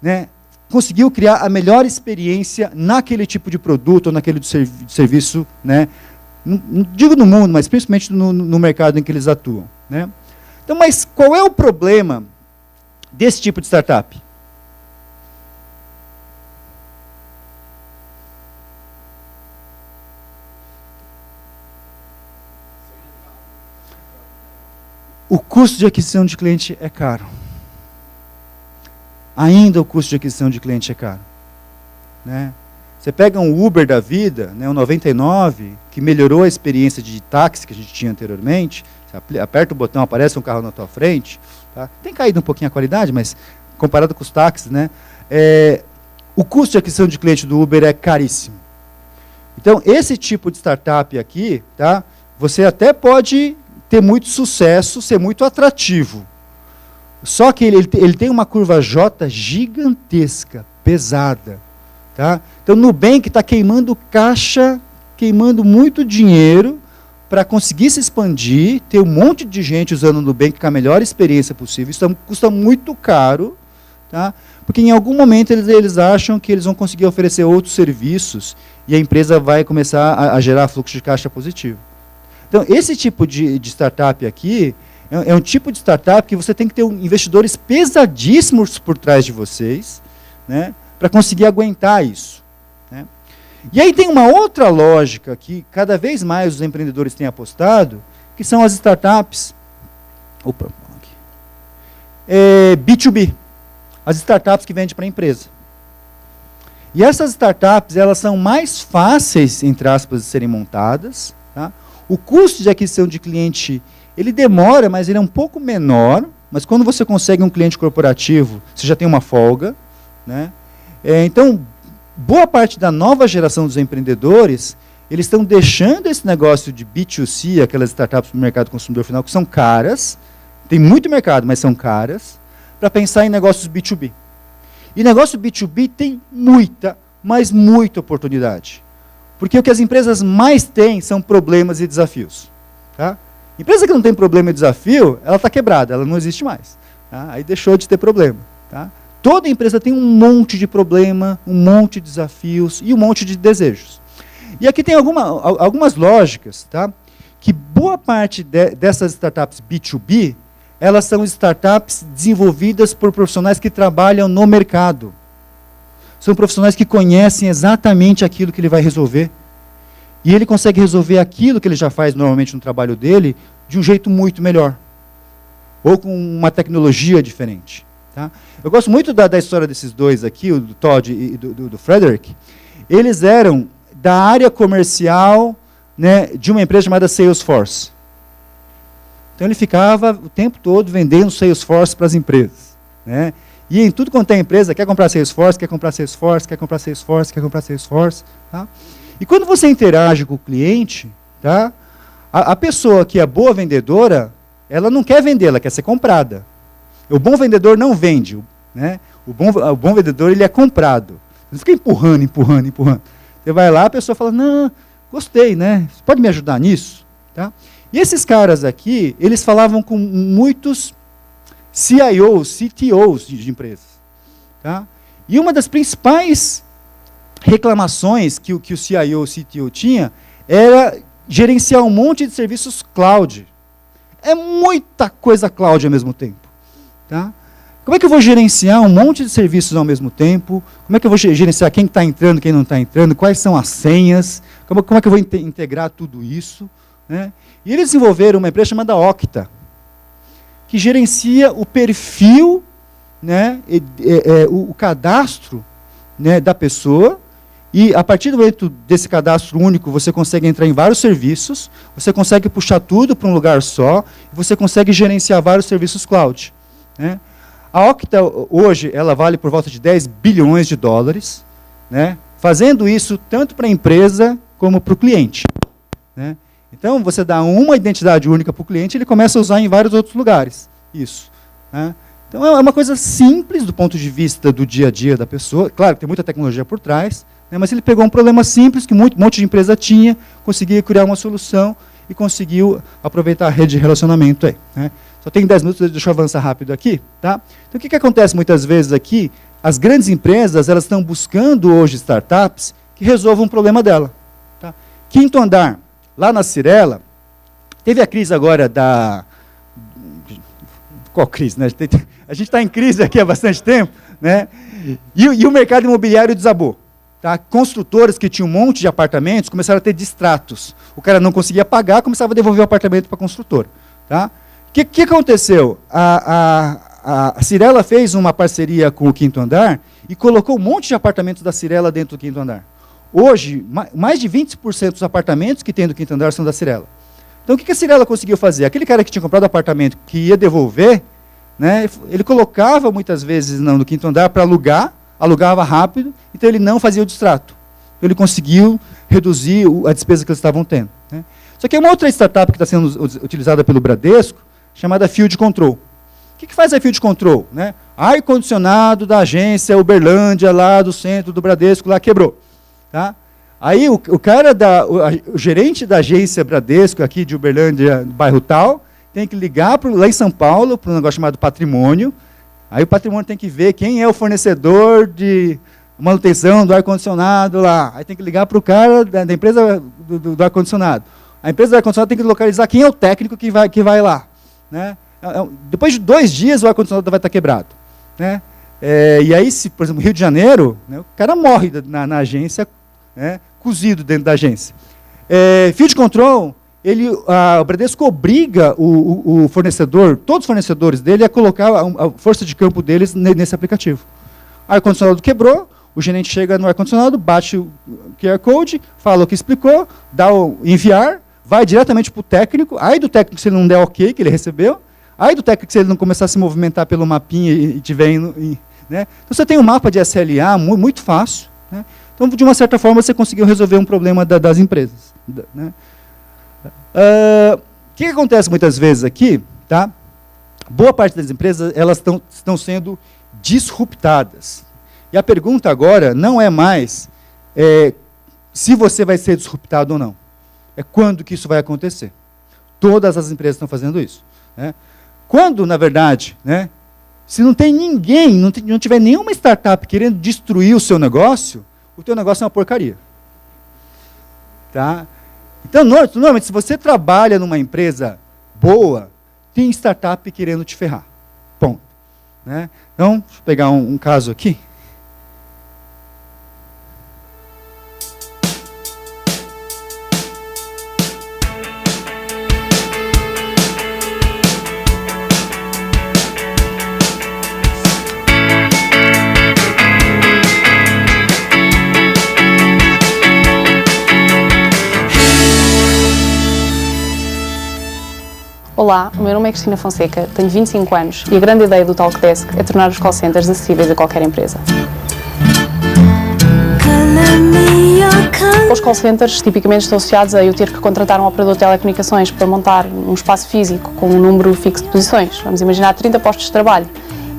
né? Conseguiu criar a melhor experiência naquele tipo de produto ou naquele serviço, né? Não digo no mundo, mas principalmente no mercado em que eles atuam. Né? Então, mas qual é o problema desse tipo de startup? O custo de aquisição de cliente é caro. Ainda o custo de aquisição de cliente é caro. Né? Você pega um Uber da vida, né, um 99, que melhorou a experiência de táxi que a gente tinha anteriormente, você aperta o botão, aparece um carro na tua frente, tá? Tem caído um pouquinho a qualidade, mas comparado com os táxis, né, o custo de aquisição de cliente do Uber é caríssimo. Então, esse tipo de startup aqui, tá, você até pode ter muito sucesso, ser muito atrativo. Só que ele tem uma curva J gigantesca, pesada. Tá? Então, o Nubank está queimando caixa, queimando muito dinheiro para conseguir se expandir, ter um monte de gente usando o Nubank com a melhor experiência possível. Isso custa muito caro, tá? Porque em algum momento eles acham que eles vão conseguir oferecer outros serviços e a empresa vai começar a gerar fluxo de caixa positivo. Então, esse tipo de startup aqui é um tipo de startup que você tem que ter investidores pesadíssimos por trás de vocês, né? Para conseguir aguentar isso. Né? E aí tem uma outra lógica que cada vez mais os empreendedores têm apostado, que são as startups B2B, as startups que vendem para a empresa. E essas startups, elas são mais fáceis, entre aspas, de serem montadas. Tá? O custo de aquisição de cliente, ele demora, mas ele é um pouco menor, mas quando você consegue um cliente corporativo, você já tem uma folga. Né? Então, boa parte da nova geração dos empreendedores, eles estão deixando esse negócio de B2C, aquelas startups no mercado consumidor final, que são caras, tem muito mercado, mas são caras, para pensar em negócios B2B. E negócio B2B tem muita, mas muita oportunidade. Porque o que as empresas mais têm são problemas e desafios. Tá? Empresa que não tem problema e desafio, ela está quebrada, ela não existe mais. Tá? Aí deixou de ter problema. Tá? Toda empresa tem um monte de problema, um monte de desafios e um monte de desejos. E aqui tem algumas lógicas, tá? Que boa parte dessas startups B2B, elas são startups desenvolvidas por profissionais que trabalham no mercado. São profissionais que conhecem exatamente aquilo que ele vai resolver. E ele consegue resolver aquilo que ele já faz normalmente no trabalho dele de um jeito muito melhor. Ou com uma tecnologia diferente. Tá? Eu gosto muito da história desses dois aqui, o do Todd e do Frederick. Eles eram da área comercial, né, de uma empresa chamada Salesforce. Então ele ficava o tempo todo vendendo Salesforce para as empresas. Né? E em tudo quanto é empresa, quer comprar Salesforce, quer comprar Salesforce, quer comprar Salesforce, quer comprar Salesforce. Tá? E quando você interage com o cliente, tá, a pessoa que é boa vendedora, ela não quer vender, ela quer ser comprada. O bom vendedor não vende, né? O bom vendedor ele é comprado. Você fica empurrando, empurrando, empurrando. Você vai lá, a pessoa fala, não, gostei, né? Você pode me ajudar nisso? Tá? E esses caras aqui, eles falavam com muitos CIOs, CTOs de empresas. Tá? E uma das principais reclamações que o CIO, o CTO tinha, era gerenciar um monte de serviços cloud. É muita coisa cloud ao mesmo tempo. Tá? Como é que eu vou gerenciar um monte de serviços ao mesmo tempo? Como é que eu vou gerenciar quem está entrando, quem não está entrando? Quais são as senhas? Como é que eu vou integrar tudo isso? Né? E eles desenvolveram uma empresa chamada Okta, que gerencia o perfil, né, o cadastro, né, da pessoa, e a partir do momento desse cadastro único, você consegue entrar em vários serviços, você consegue puxar tudo para um lugar só, e você consegue gerenciar vários serviços cloud. Né? A Okta, hoje, ela vale por volta de 10 bilhões de dólares, né, fazendo isso tanto para a empresa como para o cliente. Né? Então, você dá uma identidade única para o cliente, ele começa a usar em vários outros lugares. Isso. Né? Então, é uma coisa simples do ponto de vista do dia a dia da pessoa. Claro que tem muita tecnologia por trás, né, mas ele pegou um problema simples que um monte de empresa tinha, conseguia criar uma solução e conseguiu aproveitar a rede de relacionamento aí. Né? Só tenho 10 minutos, deixa eu avançar rápido aqui. Tá? Então, o que acontece muitas vezes aqui? As grandes empresas, elas estão buscando hoje startups que resolvam um problema dela. Tá? Quinto andar, lá na Cyrela, teve a crise agora da... Qual crise? Né? A gente está em crise aqui há bastante tempo, né? E o mercado imobiliário desabou. Tá? Construtoras que tinham um monte de apartamentos começaram a ter distratos. O cara não conseguia pagar, começava a devolver o apartamento para a construtora. Tá? O que aconteceu? A Cyrela fez uma parceria com o Quinto Andar e colocou um monte de apartamentos da Cyrela dentro do Quinto Andar. Hoje, mais de 20% dos apartamentos que tem do Quinto Andar são da Cyrela. Então, o que a Cyrela conseguiu fazer? Aquele cara que tinha comprado apartamento, que ia devolver, né, ele colocava muitas vezes no Quinto Andar para alugar, alugava rápido, então ele não fazia o distrato. Então, ele conseguiu reduzir a despesa que eles estavam tendo. Né. Só que é uma outra startup que está sendo utilizada pelo Bradesco, chamada Field Control. O que faz a Field Control? Né? Ar-condicionado da agência Uberlândia, lá do centro do Bradesco, lá quebrou. Tá? Aí o cara, o gerente da agência Bradesco, aqui de Uberlândia, bairro tal, tem que ligar lá em São Paulo, para um negócio chamado patrimônio. Aí o patrimônio tem que ver quem é o fornecedor de manutenção do ar-condicionado lá. Aí tem que ligar para o cara da empresa do ar-condicionado. A empresa do ar-condicionado tem que localizar quem é o técnico que vai lá. Né? Depois de 2 dias, o ar-condicionado vai estar quebrado. Né? E aí, se, por exemplo, Rio de Janeiro, né, o cara morre na agência, né, cozido dentro da agência. Field Control, o Bradesco obriga o fornecedor, todos os fornecedores dele, a colocar a força de campo deles nesse aplicativo. O ar-condicionado quebrou, o gerente chega no ar-condicionado, bate o QR Code, fala o que explicou, dá o enviar, vai diretamente para o técnico, aí do técnico, se ele não der ok, que ele recebeu, aí do técnico, se ele não começar a se movimentar pelo mapinha e tiver indo... né? Então, você tem um mapa de SLA muito fácil. Né? Então, de uma certa forma, você conseguiu resolver um problema das empresas. Né? O que acontece muitas vezes aqui? Tá? Boa parte das empresas elas estão sendo disruptadas. E a pergunta agora não é mais se você vai ser disruptado ou não. É quando que isso vai acontecer. Todas as empresas estão fazendo isso. Né? Quando, na verdade, né, se não tem ninguém, não tiver nenhuma startup querendo destruir o seu negócio, o teu negócio é uma porcaria. Tá? Então, normalmente, se você trabalha numa empresa boa, tem startup querendo te ferrar. Ponto. Né? Então, deixa eu pegar um caso aqui. Olá, o meu nome é Cristina Fonseca, tenho 25 anos e a grande ideia do Talkdesk é tornar os call centers acessíveis a qualquer empresa. Os call centers tipicamente estão associados a eu ter que contratar um operador de telecomunicações para montar um espaço físico com um número fixo de posições. Vamos imaginar 30 postos de trabalho.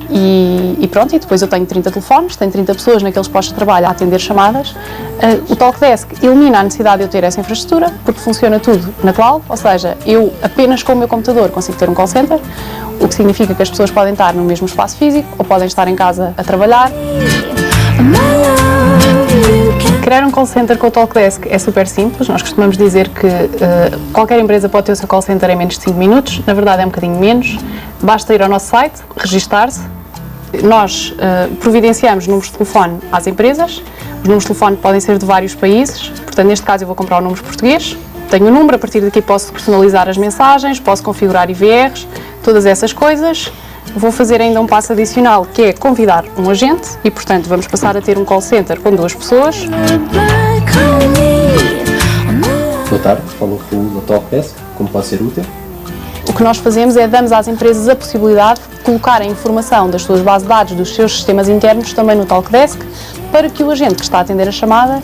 E pronto, e depois eu tenho 30 telefones, tenho 30 pessoas naqueles postos de trabalho a atender chamadas. O Talkdesk elimina a necessidade de eu ter essa infraestrutura, porque funciona tudo na cloud, ou seja, eu apenas com o meu computador consigo ter um call center, o que significa que as pessoas podem estar no mesmo espaço físico ou podem estar em casa a trabalhar. Criar um call center com o Talkdesk é super simples. Nós costumamos dizer que qualquer empresa pode ter o seu call center em menos de 5 minutos. Na verdade é um bocadinho menos. Basta ir ao nosso site, registar-se. Nós providenciamos números de telefone às empresas. Os números de telefone podem ser de vários países. Portanto, neste caso eu vou comprar o número português. Tenho o número, a partir daqui posso personalizar as mensagens, posso configurar IVRs, todas essas coisas. Vou fazer ainda um passo adicional, que é convidar um agente e, portanto, vamos passar a ter um call center com 2 pessoas. Boa tarde, falou com o Talkdesk, como pode ser útil? O que nós fazemos é damos às empresas a possibilidade de colocar a informação das suas bases de dados, dos seus sistemas internos, também no Talkdesk, para que o agente que está a atender a chamada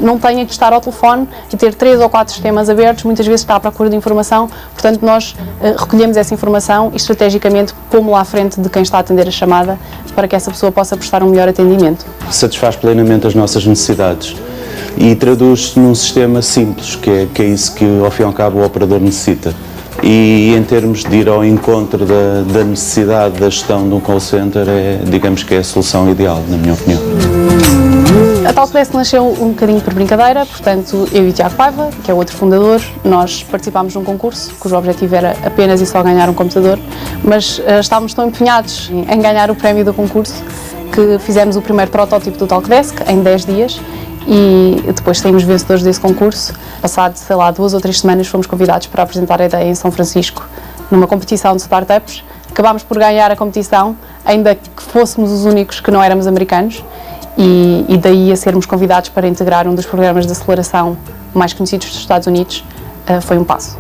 não tenha que estar ao telefone e ter 3 ou 4 sistemas abertos, muitas vezes está à procura de informação, portanto nós recolhemos essa informação e estrategicamente pomos-la à frente de quem está a atender a chamada para que essa pessoa possa prestar um melhor atendimento. Satisfaz plenamente as nossas necessidades e traduz-se num sistema simples, que é isso que ao fim e ao cabo o operador necessita. E em termos de ir ao encontro da necessidade da gestão de um call center, digamos que é a solução ideal, na minha opinião. A Talkdesk nasceu um bocadinho por brincadeira, portanto, eu e o Tiago Paiva, que é o outro fundador, nós participámos num concurso, cujo objetivo era apenas e só ganhar um computador, mas estávamos tão empenhados em ganhar o prémio do concurso que fizemos o primeiro protótipo do Talkdesk em 10 dias e depois saímos vencedores desse concurso. Passado, sei lá, 2 ou 3 semanas fomos convidados para apresentar a ideia em São Francisco, numa competição de startups. Acabámos por ganhar a competição, ainda que fôssemos os únicos que não éramos americanos. E daí a sermos convidados para integrar um dos programas de aceleração mais conhecidos dos Estados Unidos, foi um passo.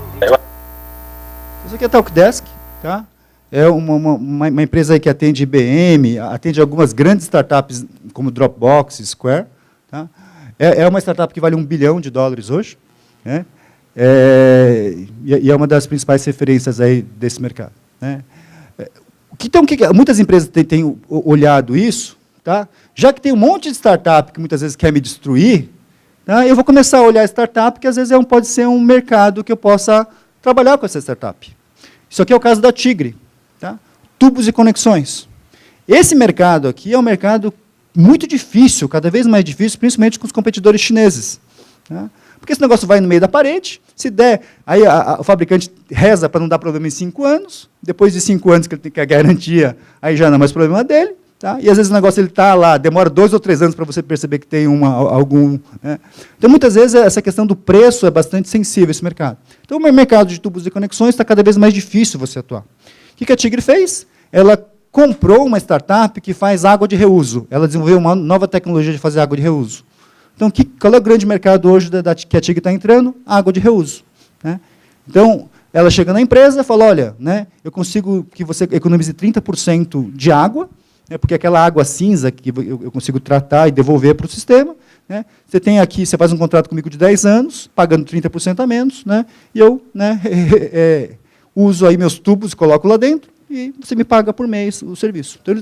Isso aqui é a Talkdesk, tá? É uma empresa aí que atende IBM, atende algumas grandes startups como Dropbox, Square. Tá? É uma startup que vale $1 bilhão hoje, né? E é uma das principais referências aí desse mercado, né? Então, muitas empresas têm olhado isso, tá? Já que tem um monte de startup que muitas vezes quer me destruir, tá? Eu vou começar a olhar a startup, que às vezes pode ser um mercado que eu possa trabalhar com essa startup. Isso aqui é o caso da Tigre, tá? Tubos e conexões. Esse mercado aqui é um mercado muito difícil, cada vez mais difícil, principalmente com os competidores chineses. Tá? Porque esse negócio vai no meio da parede, se der, aí o fabricante reza para não dar problema em 5 anos, depois de 5 anos que ele tem que a garantia, aí já não é mais problema dele. Tá? E às vezes o negócio está lá, demora 2 ou 3 anos para você perceber que tem algum... Né? Então, muitas vezes, essa questão do preço é bastante sensível, esse mercado. Então, o mercado de tubos e conexões está cada vez mais difícil você atuar. O que a Tigre fez? Ela comprou uma startup que faz água de reuso. Ela desenvolveu uma nova tecnologia de fazer água de reuso. Então, qual é o grande mercado hoje que a Tigre está entrando? Água de reuso. Né? Então, ela chega na empresa e fala, olha, né, eu consigo que você economize 30% de água, porque aquela água cinza que eu consigo tratar e devolver para o sistema, né? Você tem aqui, você faz um contrato comigo de 10 anos, pagando 30% a menos, né? E eu, né, uso aí meus tubos, coloco lá dentro, e você me paga por mês o serviço. Então,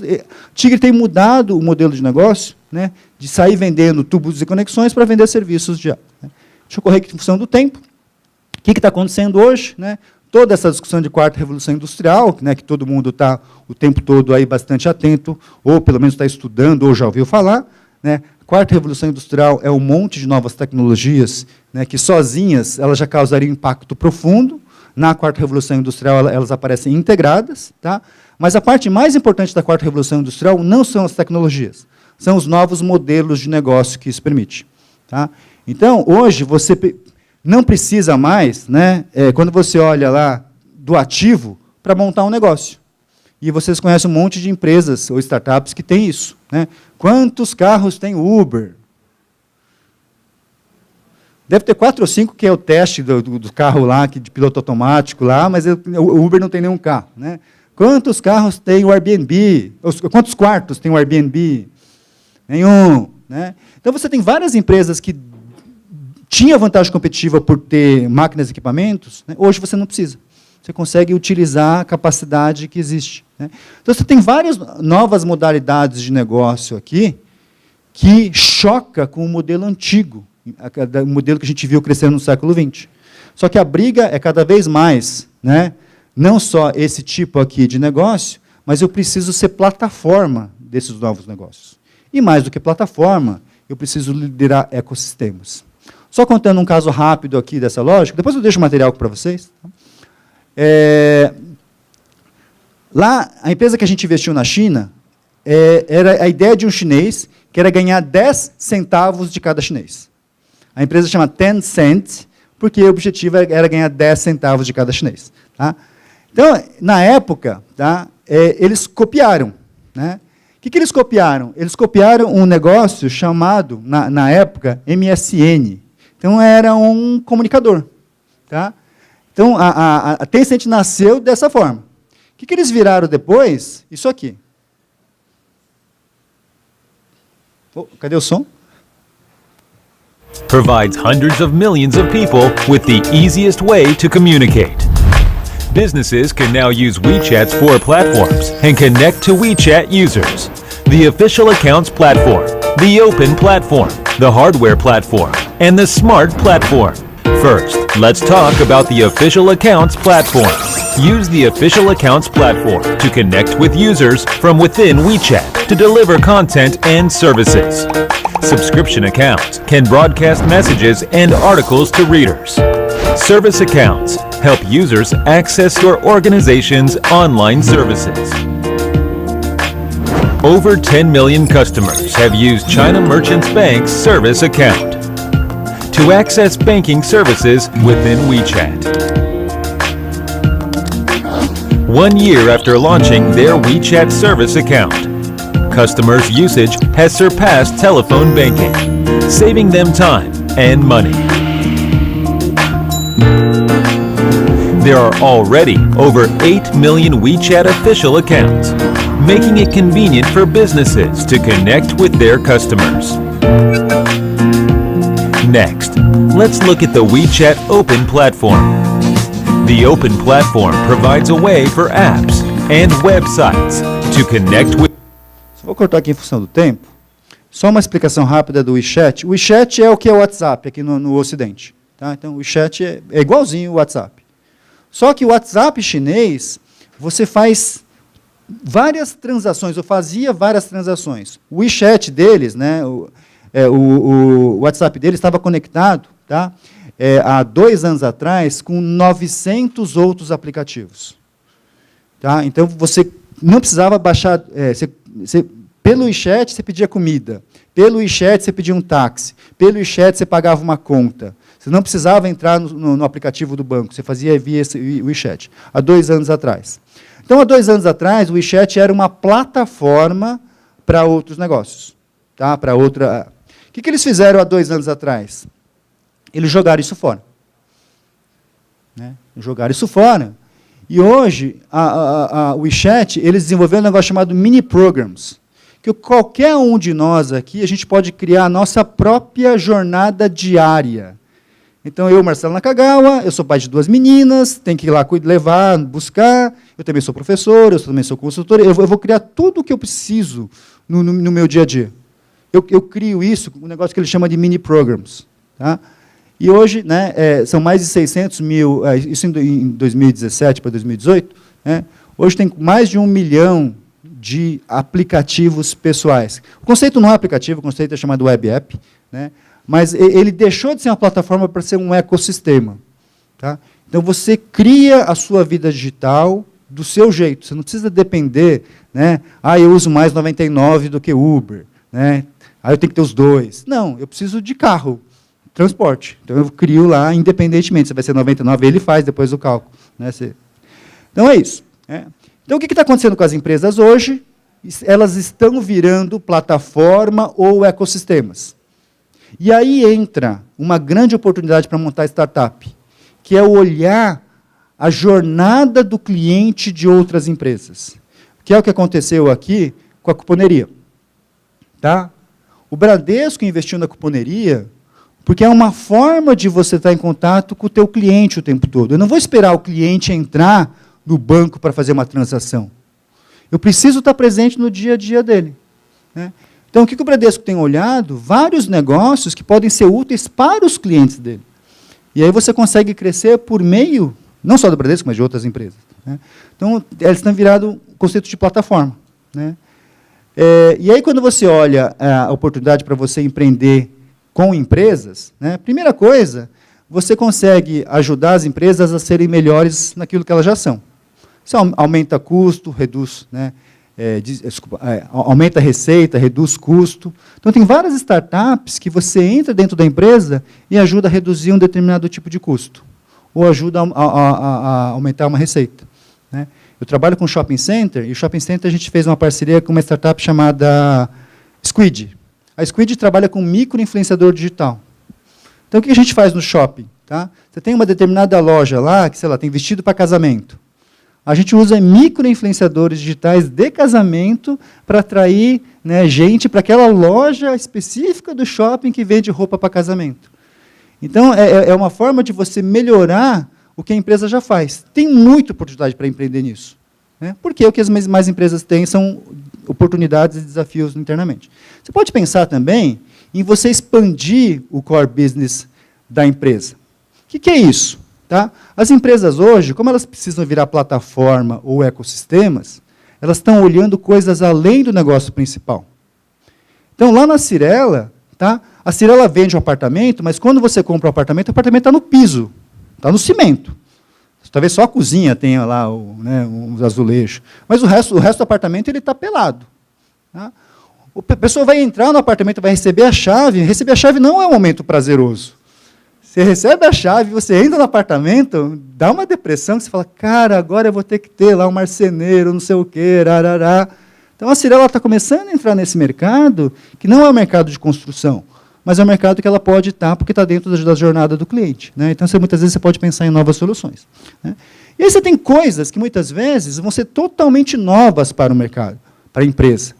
Tigre tem mudado o modelo de negócio, né, de sair vendendo tubos e conexões para vender serviços de água. Né? Deixa eu correr aqui em função do tempo. O que está acontecendo hoje? Né? Toda essa discussão de quarta revolução industrial, né, que todo mundo está o tempo todo aí bastante atento, ou pelo menos está estudando, ou já ouviu falar, né? Quarta revolução industrial é um monte de novas tecnologias, né, que sozinhas elas já causariam impacto profundo. Na quarta revolução industrial elas aparecem integradas, tá? Mas a parte mais importante da quarta revolução industrial não são as tecnologias, são os novos modelos de negócio que isso permite. Tá? Então, hoje, você não precisa mais, né, quando você olha lá do ativo, para montar um negócio. E vocês conhecem um monte de empresas ou startups que têm isso. Né? Quantos carros tem o Uber? Deve ter 4 ou 5 que é o teste do carro lá, de piloto automático lá, mas o Uber não tem nenhum carro. Né? Quantos carros tem o Airbnb? Quantos quartos tem o Airbnb? Nenhum. Né? Então, você tem várias empresas que tinha vantagem competitiva por ter máquinas e equipamentos, né? Hoje você não precisa. Você consegue utilizar a capacidade que existe. Né? Então, você tem várias novas modalidades de negócio aqui que choca com o modelo antigo, o modelo que a gente viu crescendo no século XX. Só que a briga é cada vez mais, né? Não só esse tipo aqui de negócio, mas eu preciso ser plataforma desses novos negócios. E mais do que plataforma, eu preciso liderar ecossistemas. Só contando um caso rápido aqui dessa lógica, depois eu deixo o material para vocês. Lá, a empresa que a gente investiu na China, era a ideia de um chinês que era ganhar 10 centavos de cada chinês. A empresa chama Tencent, porque o objetivo era ganhar 10 centavos de cada chinês. Tá? Então, na época, tá, eles copiaram. Né? O que eles copiaram? Eles copiaram um negócio chamado, na época, MSN. Então, era um comunicador. Tá? Então, a Tencent nasceu dessa forma. O que eles viraram depois? Isso aqui. Oh, cadê o som? Provides hundreds of millions of people with the easiest way to communicate. Businesses can now use WeChat's 4 platforms and connect to WeChat users. The official accounts platform, the open platform, the hardware platform, and the smart platform. First, let's talk about the official accounts platform. Use the official accounts platform to connect with users from within WeChat to deliver content and services. Subscription accounts can broadcast messages and articles to readers. Service accounts help users access your organization's online services. Over 10 million customers have used China Merchants Bank's service account to access banking services within WeChat. 1 year after launching their WeChat service account, customers' usage has surpassed telephone banking, saving them time and money. There are already over 8 million WeChat official accounts, making it convenient for businesses to connect with their customers. Next, let's look at the WeChat Open Platform. The Open Platform provides a way for apps and websites to connect with. Vou cortar aqui em função do tempo. Só uma explicação rápida do WeChat. O WeChat é o que é o WhatsApp aqui no Ocidente. Tá? Então, o WeChat é igualzinho o WhatsApp. Só que o WhatsApp chinês, você faz várias transações, ou fazia várias transações. O WeChat deles, né, o WhatsApp deles estava conectado, tá, há 2 anos atrás, com 900 outros aplicativos. Tá? Então, você não precisava baixar... pelo WeChat, você pedia comida. Pelo WeChat, você pedia um táxi. Pelo WeChat, você pagava uma conta. Você não precisava entrar no aplicativo do banco. Você fazia via esse WeChat. Há 2 anos atrás. Então, há 2 anos atrás, o WeChat era uma plataforma para outros negócios. Tá? Para outra... O que eles fizeram há 2 anos atrás? Eles jogaram isso fora. Né? Jogaram isso fora. E hoje, o WeChat, eles desenvolveram um negócio chamado mini programs, que qualquer um de nós aqui, a gente pode criar a nossa própria jornada diária. Então, eu, Marcelo Nakagawa, eu sou pai de 2 meninas, tenho que ir lá levar, buscar, eu também sou professor, eu também sou consultor, eu vou criar tudo o que eu preciso no meu dia a dia. Eu crio isso, um negócio que ele chama de mini programs. Tá? E hoje, né, são mais de 600 mil, isso em 2017 para 2018, né, hoje tem mais de 1 milhão de aplicativos pessoais. O conceito não é aplicativo, o conceito é chamado Web App, né, mas ele deixou de ser uma plataforma para ser um ecossistema. Tá? Então, você cria a sua vida digital do seu jeito, você não precisa depender, né, eu uso mais 99 do que Uber, né, eu tenho que ter os 2. Não, eu preciso de carro. Transporte. Então, eu crio lá independentemente. Se vai ser 99, ele faz depois o cálculo. Né? Então, é isso. Né? Então, o que está acontecendo com as empresas hoje? Elas estão virando plataforma ou ecossistemas. E aí entra uma grande oportunidade para montar startup, que é olhar a jornada do cliente de outras empresas, que é o que aconteceu aqui com a cuponeria. Tá? O Bradesco investiu na cuponeria porque é uma forma de você estar em contato com o teu cliente o tempo todo. Eu não vou esperar o cliente entrar no banco para fazer uma transação. Eu preciso estar presente no dia a dia dele. Né? Então, o que o Bradesco tem olhado? Vários negócios que podem ser úteis para os clientes dele. E aí você consegue crescer por meio, não só do Bradesco, mas de outras empresas. Né? Então, eles estão virando um conceito de plataforma. Né? E aí, quando você olha a oportunidade para você empreender com empresas, né, primeira coisa, você consegue ajudar as empresas a serem melhores naquilo que elas já são. Isso aumenta custo, reduz, né, aumenta a receita, reduz custo. Então, tem várias startups que você entra dentro da empresa e ajuda a reduzir um determinado tipo de custo, ou ajuda a aumentar uma receita, né? Eu trabalho com shopping center, e o shopping center a gente fez uma parceria com uma startup chamada Squid. A Squid trabalha com micro-influenciador digital. Então, o que a gente faz no shopping? Tá? Você tem uma determinada loja lá, que, sei lá, tem vestido para casamento. A gente usa micro-influenciadores digitais de casamento para atrair, né, gente para aquela loja específica do shopping que vende roupa para casamento. Então, é uma forma de você melhorar o que a empresa já faz. Tem muita oportunidade para empreender nisso, né? Porque o que as mais empresas têm são oportunidades e desafios internamente. Você pode pensar também em você expandir o core business da empresa. O que é isso? Tá? As empresas hoje, como elas precisam virar plataforma ou ecossistemas, elas estão olhando coisas além do negócio principal. Então, lá na Cyrela, tá? A Cyrela vende um apartamento, mas quando você compra o apartamento está no piso, está no cimento. Talvez só a cozinha tenha lá uns azulejos. Mas o resto do apartamento está pelado. Tá? A pessoa vai entrar no apartamento, vai receber a chave. Receber a chave não é um momento prazeroso. Você recebe a chave, você entra no apartamento, dá uma depressão, que você fala, cara, agora eu vou ter que ter lá um marceneiro, não sei o quê, rarará. Então, a Cyrela está começando a entrar nesse mercado, que não é um mercado de construção, mas é um mercado que ela pode estar, porque está dentro da jornada do cliente, né? Então, muitas vezes, você pode pensar em novas soluções, né? E aí você tem coisas que, muitas vezes, vão ser totalmente novas para o mercado, para a empresa.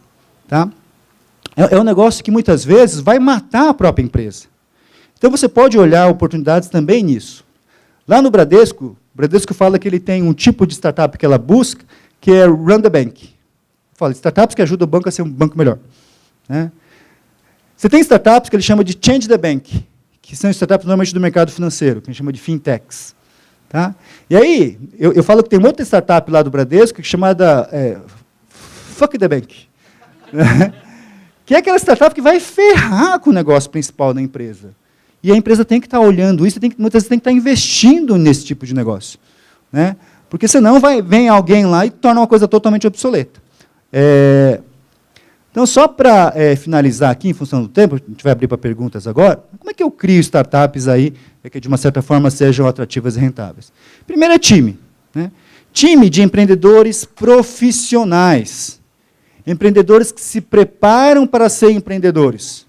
Tá? É um negócio que, muitas vezes, vai matar a própria empresa. Então, você pode olhar oportunidades também nisso. Lá no Bradesco, o Bradesco fala que ele tem um tipo de startup que ela busca, que é Run the Bank. Fala, startups que ajudam o banco a ser um banco melhor, né? Você tem startups que ele chama de Change the Bank, que são startups normalmente do mercado financeiro, que a gente chama de fintechs. Tá? E aí, eu falo que tem uma outra startup lá do Bradesco, que é chamada Fuck the Bank. Que é aquela startup que vai ferrar com o negócio principal da empresa. E a empresa tem que estar olhando isso, muitas vezes tem que estar investindo nesse tipo de negócio, né? Porque senão vem alguém lá e torna uma coisa totalmente obsoleta. Então, só para finalizar aqui, em função do tempo, a gente vai abrir para perguntas agora, como é que eu crio startups aí que, de uma certa forma, sejam atrativas e rentáveis? Primeiro é time, né? Time de empreendedores profissionais. Empreendedores que se preparam para ser empreendedores.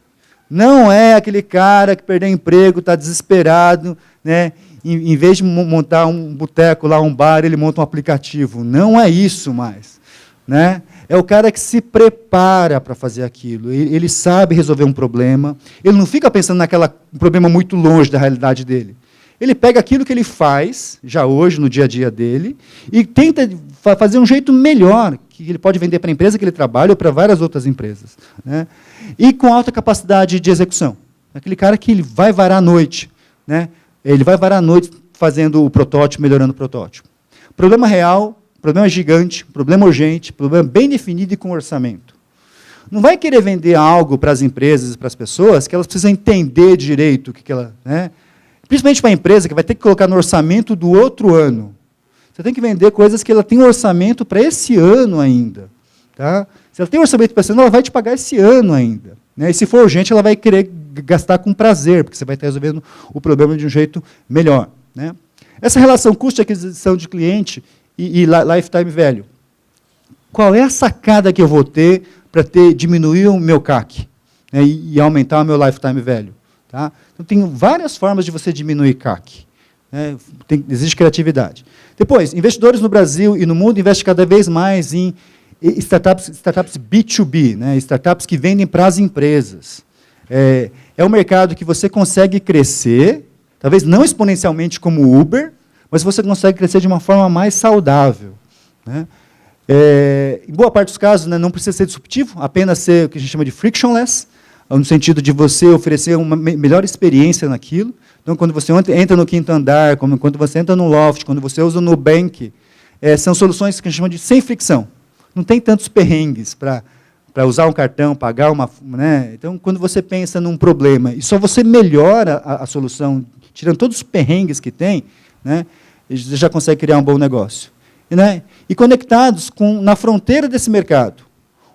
Não é aquele cara que perdeu emprego, está desesperado, né? Em vez de montar um boteco lá, um bar, ele monta um aplicativo. Não é isso mais, né? É o cara que se prepara para fazer aquilo. Ele sabe resolver um problema. Ele não fica pensando um problema muito longe da realidade dele. Ele pega aquilo que ele faz, já hoje, no dia a dia dele, e tenta fazer um jeito melhor, que ele pode vender para a empresa que ele trabalha ou para várias outras empresas, né? E com alta capacidade de execução. Aquele cara que ele vai varar a noite, né? Ele vai varar a noite fazendo o protótipo, melhorando o protótipo. Problema real, problema gigante, problema urgente, problema bem definido e com orçamento. Não vai querer vender algo para as empresas e para as pessoas que elas precisam entender direito o que ela... Né? Principalmente para a empresa que vai ter que colocar no orçamento do outro ano. Você tem que vender coisas que ela tem um orçamento para esse ano ainda. Tá? Se ela tem um orçamento para esse ano, ela vai te pagar esse ano ainda, né? E se for urgente, ela vai querer gastar com prazer, porque você vai estar resolvendo o problema de um jeito melhor, né? Essa relação custo de aquisição de cliente e lifetime value. Qual é a sacada que eu vou ter para diminuir o meu CAC, né, e aumentar o meu lifetime value? Tá? Então, tem várias formas de você diminuir CAC. Né, existe criatividade. Depois, investidores no Brasil e no mundo investem cada vez mais em startups B2B, né, startups que vendem para as empresas. É um mercado que você consegue crescer, talvez não exponencialmente como o Uber, mas você consegue crescer de uma forma mais saudável, né? Em boa parte dos casos, né, não precisa ser disruptivo, apenas ser o que a gente chama de frictionless, no sentido de você oferecer uma melhor experiência naquilo. Então, quando você entra no quinto andar, quando você entra no loft, quando você usa o Nubank, são soluções que a gente chama de sem fricção. Não tem tantos perrengues para para usar um cartão, pagar uma... Né? Então, quando você pensa num problema e só você melhora a solução, tirando todos os perrengues que tem, né, você já consegue criar um bom negócio. Né? E conectados na fronteira desse mercado.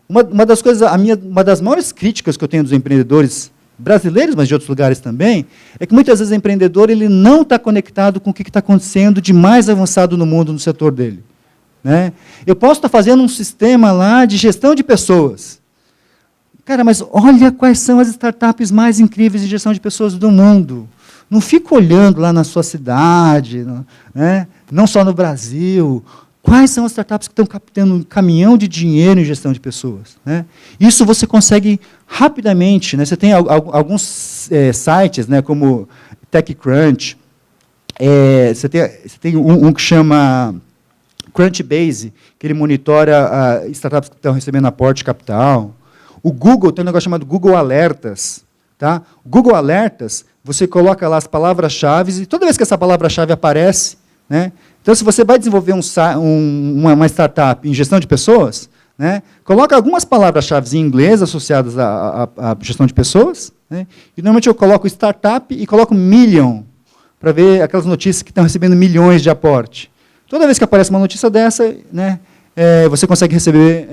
Uma das coisas, uma das maiores críticas que eu tenho dos empreendedores brasileiros, mas de outros lugares também, é que muitas vezes o empreendedor ele não está conectado com o que está acontecendo de mais avançado no mundo, no setor dele. Né? Eu posso estar fazendo um sistema lá de gestão de pessoas. Cara, mas olha quais são as startups mais incríveis de gestão de pessoas do mundo. Não fica olhando lá na sua cidade, né? Não só no Brasil. Quais são as startups que estão captando um caminhão de dinheiro em gestão de pessoas? Né? Isso você consegue rapidamente. Né? Você tem alguns sites, né, como TechCrunch, você tem um que chama Crunchbase, que ele monitora startups que estão recebendo aporte de capital. O Google tem um negócio chamado Google Alertas. Tá? O Google Alertas, você coloca lá as palavras-chave, e toda vez que essa palavra-chave aparece, né, então, se você vai desenvolver uma startup em gestão de pessoas, né, coloca algumas palavras-chave em inglês associadas à gestão de pessoas, né, e normalmente eu coloco startup e coloco million, para ver aquelas notícias que estão recebendo milhões de aporte. Toda vez que aparece uma notícia dessa, né, você consegue receber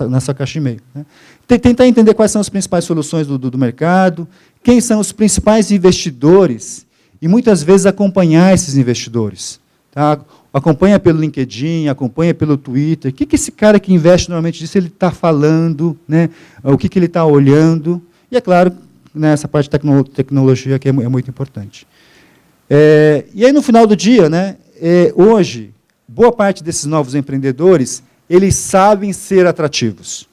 na sua caixa de e-mail. Né. Tentar entender quais são as principais soluções do mercado, quem são os principais investidores, e muitas vezes acompanhar esses investidores. Tá? Acompanha pelo LinkedIn, acompanha pelo Twitter. O que esse cara que investe normalmente disso ele está falando, né? O que ele está olhando. E, é claro, né, essa parte de tecnologia que é muito importante. E aí, no final do dia, né, hoje, boa parte desses novos empreendedores, eles sabem ser atrativos.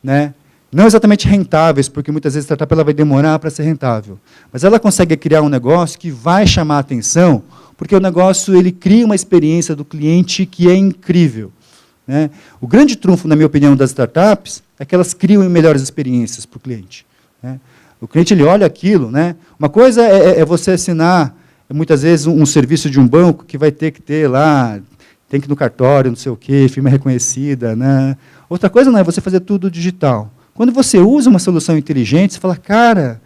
Né? Não exatamente rentáveis, porque muitas vezes a startup ela vai demorar para ser rentável. Mas ela consegue criar um negócio que vai chamar a atenção, porque o negócio ele cria uma experiência do cliente que é incrível. Né? O grande trunfo, na minha opinião, das startups é que elas criam melhores experiências para o cliente. Né? O cliente ele olha aquilo. Né? Uma coisa é você assinar, muitas vezes, um serviço de um banco que vai ter que ter lá, tem que ir no cartório, não sei o quê, firma reconhecida. Né? Outra coisa não é você fazer tudo digital. Quando você usa uma solução inteligente, você fala, cara,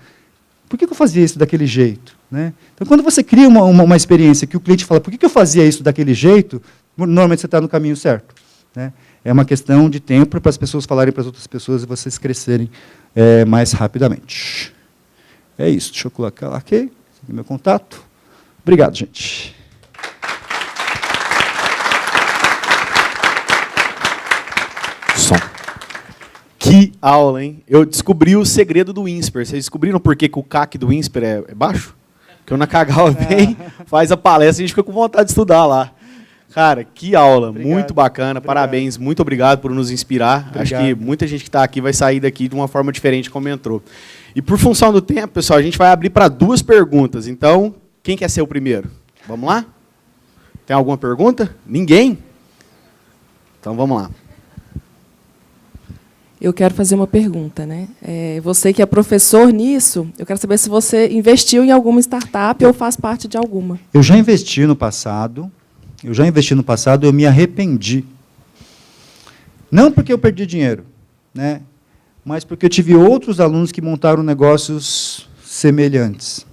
por que eu fazia isso daquele jeito? Né? Então, quando você cria uma experiência que o cliente fala, por que eu fazia isso daquele jeito, normalmente você está no caminho certo. Né? É uma questão de tempo para as pessoas falarem para as outras pessoas e vocês crescerem mais rapidamente. É isso, deixa eu colocar lá aqui, esse aqui é meu contato. Obrigado, gente. Som. Que aula, hein? Eu descobri o segredo do Insper. Vocês descobriram por que o CAC do Insper é baixo? Porque o Nakagawa vem, faz a palestra e a gente fica com vontade de estudar lá. Cara, que aula. Obrigado. Muito bacana. Obrigado. Parabéns. Muito obrigado por nos inspirar. Obrigado. Acho que muita gente que está aqui vai sair daqui de uma forma diferente, como entrou. E por função do tempo, pessoal, a gente vai abrir para 2 perguntas. Então, quem quer ser o primeiro? Vamos lá? Tem alguma pergunta? Ninguém? Então, vamos lá. Eu quero fazer uma pergunta, né? Você que é professor nisso, eu quero saber se você investiu em alguma startup ou faz parte de alguma. Eu já investi no passado, eu me arrependi. Não porque eu perdi dinheiro, né? Mas porque eu tive outros alunos que montaram negócios semelhantes.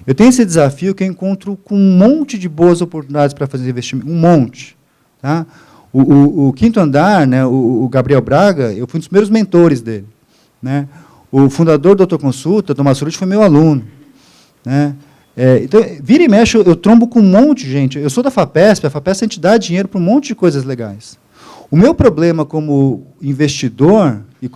Eu tenho esse desafio que eu encontro com um monte de boas oportunidades para fazer investimento, um monte. Tá? O Quinto Andar, né, o Gabriel Braga, eu fui um dos primeiros mentores dele. Né? O fundador do Autoconsulta, Tomás Frutti, foi meu aluno. Né? Então, vira e mexe, eu trombo com um monte de gente. Eu sou da FAPESP, a FAPESP a gente dá dinheiro para um monte de coisas legais. O meu problema como investidor, e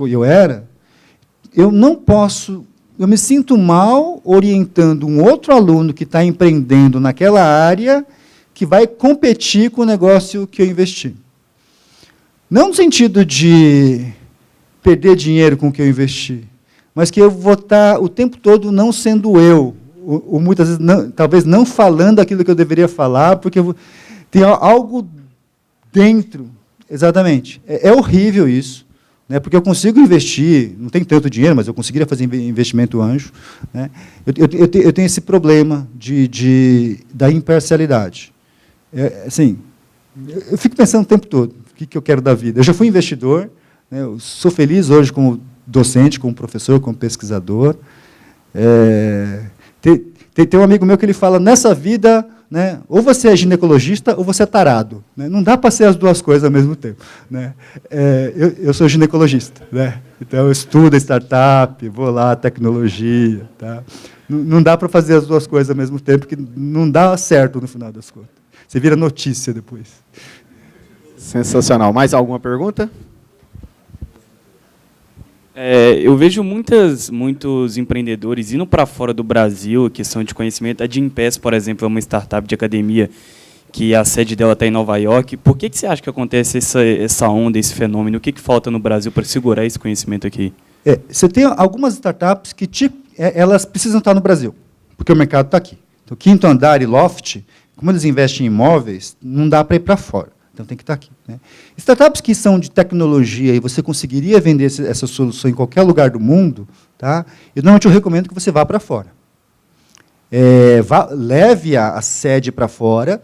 eu não posso, eu me sinto mal orientando um outro aluno que está empreendendo naquela área que vai competir com o negócio que eu investi. Não no sentido de perder dinheiro com o que eu investi, mas que eu vou estar o tempo todo não sendo eu, ou muitas vezes talvez não falando aquilo que eu deveria falar, porque tem algo dentro. Exatamente. É horrível isso, né, porque eu consigo investir, não tem tanto dinheiro, mas eu conseguiria fazer investimento anjo. Né, eu tenho esse problema da imparcialidade. Assim, eu fico pensando o tempo todo, o que eu quero da vida. Eu já fui investidor, né? Eu sou feliz hoje como docente, como professor, como pesquisador. Tem um amigo meu que ele fala, nessa vida, né, ou você é ginecologista ou você é tarado. Né? Não dá para ser as duas coisas ao mesmo tempo. Né? Eu sou ginecologista, né? Então eu estudo startup, vou lá, tecnologia. Tá? Não dá para fazer as duas coisas ao mesmo tempo, porque não dá certo no final das contas. Você vira notícia depois. Sensacional. Mais alguma pergunta? Eu vejo muitos empreendedores indo para fora do Brasil, questão de conhecimento. A Gympass, por exemplo, é uma startup de academia que a sede dela está em Nova York. Por que você acha que acontece essa onda, esse fenômeno? O que falta no Brasil para segurar esse conhecimento aqui? Você tem algumas startups que elas precisam estar no Brasil, porque o mercado está aqui. Então, Quinto Andar e Loft, como eles investem em imóveis, não dá para ir para fora. Então, tem que estar aqui. Né? Startups que são de tecnologia e você conseguiria vender essa solução em qualquer lugar do mundo, tá? Normalmente eu recomendo que você vá para fora. Leve a sede para fora,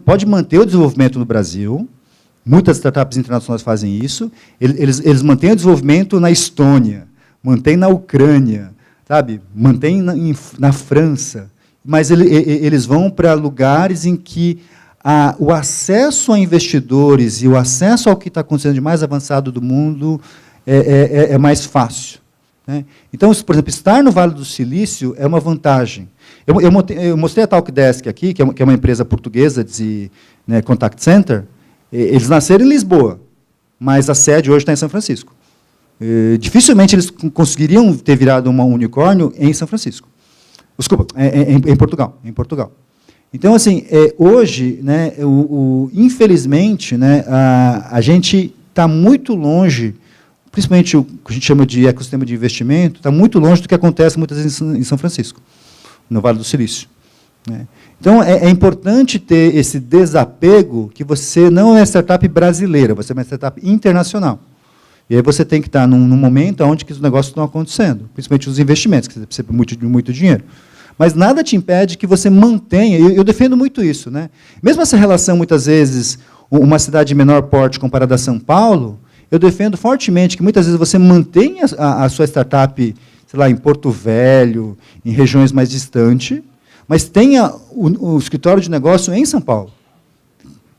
pode manter o desenvolvimento no Brasil. Muitas startups internacionais fazem isso. Eles mantêm o desenvolvimento na Estônia, mantêm na Ucrânia, sabe? Mantêm na França. Mas eles vão para lugares em que o acesso a investidores e o acesso ao que está acontecendo de mais avançado do mundo é mais fácil. Né? Então, por exemplo, estar no Vale do Silício é uma vantagem. Eu mostrei a Talkdesk aqui, que é uma empresa portuguesa de contact center. Eles nasceram em Lisboa, mas a sede hoje está em São Francisco. Dificilmente eles conseguiriam ter virado um unicórnio em São Francisco. Desculpa, em Portugal. Então, assim, hoje, né, infelizmente, né, a gente está muito longe, principalmente o que a gente chama de ecossistema de investimento, está muito longe do que acontece muitas vezes em São Francisco, no Vale do Silício. Né? Então, é importante ter esse desapego que você não é uma startup brasileira, você é uma startup internacional. E aí você tem que estar num momento onde que os negócios estão acontecendo, principalmente os investimentos, que você precisa de muito dinheiro. Mas nada te impede que você mantenha, eu defendo muito isso. Né? Mesmo essa relação, muitas vezes, uma cidade de menor porte comparada a São Paulo, eu defendo fortemente que muitas vezes você mantenha a sua startup, sei lá, em Porto Velho, em regiões mais distantes, mas tenha o escritório de negócio em São Paulo.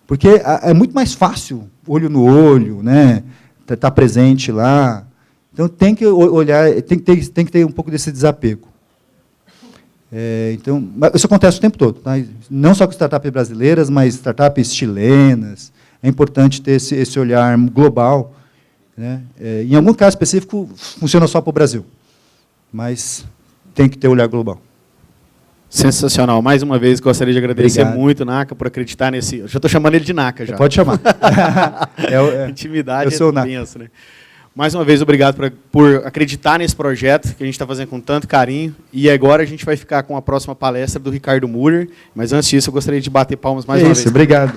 Porque é muito mais fácil, olho no olho, né? Estar presente lá. Então, tem que olhar, tem que ter um pouco desse desapego. Então, isso acontece o tempo todo, tá? Não só com startups brasileiras, mas startups chilenas. É importante ter esse olhar global. Né? Em algum caso específico, funciona só para o Brasil, mas tem que ter olhar global. Sensacional. Mais uma vez, gostaria de agradecer Obrigado. Muito, Naka, por acreditar nesse... Eu já estou chamando ele de Naka, já. Pode chamar. Intimidade eu sou o tenso, né? Mais uma vez, obrigado por acreditar nesse projeto que a gente está fazendo com tanto carinho. E agora a gente vai ficar com a próxima palestra do Ricardo Murer. Mas antes disso, eu gostaria de bater palmas mais uma vez. Obrigado.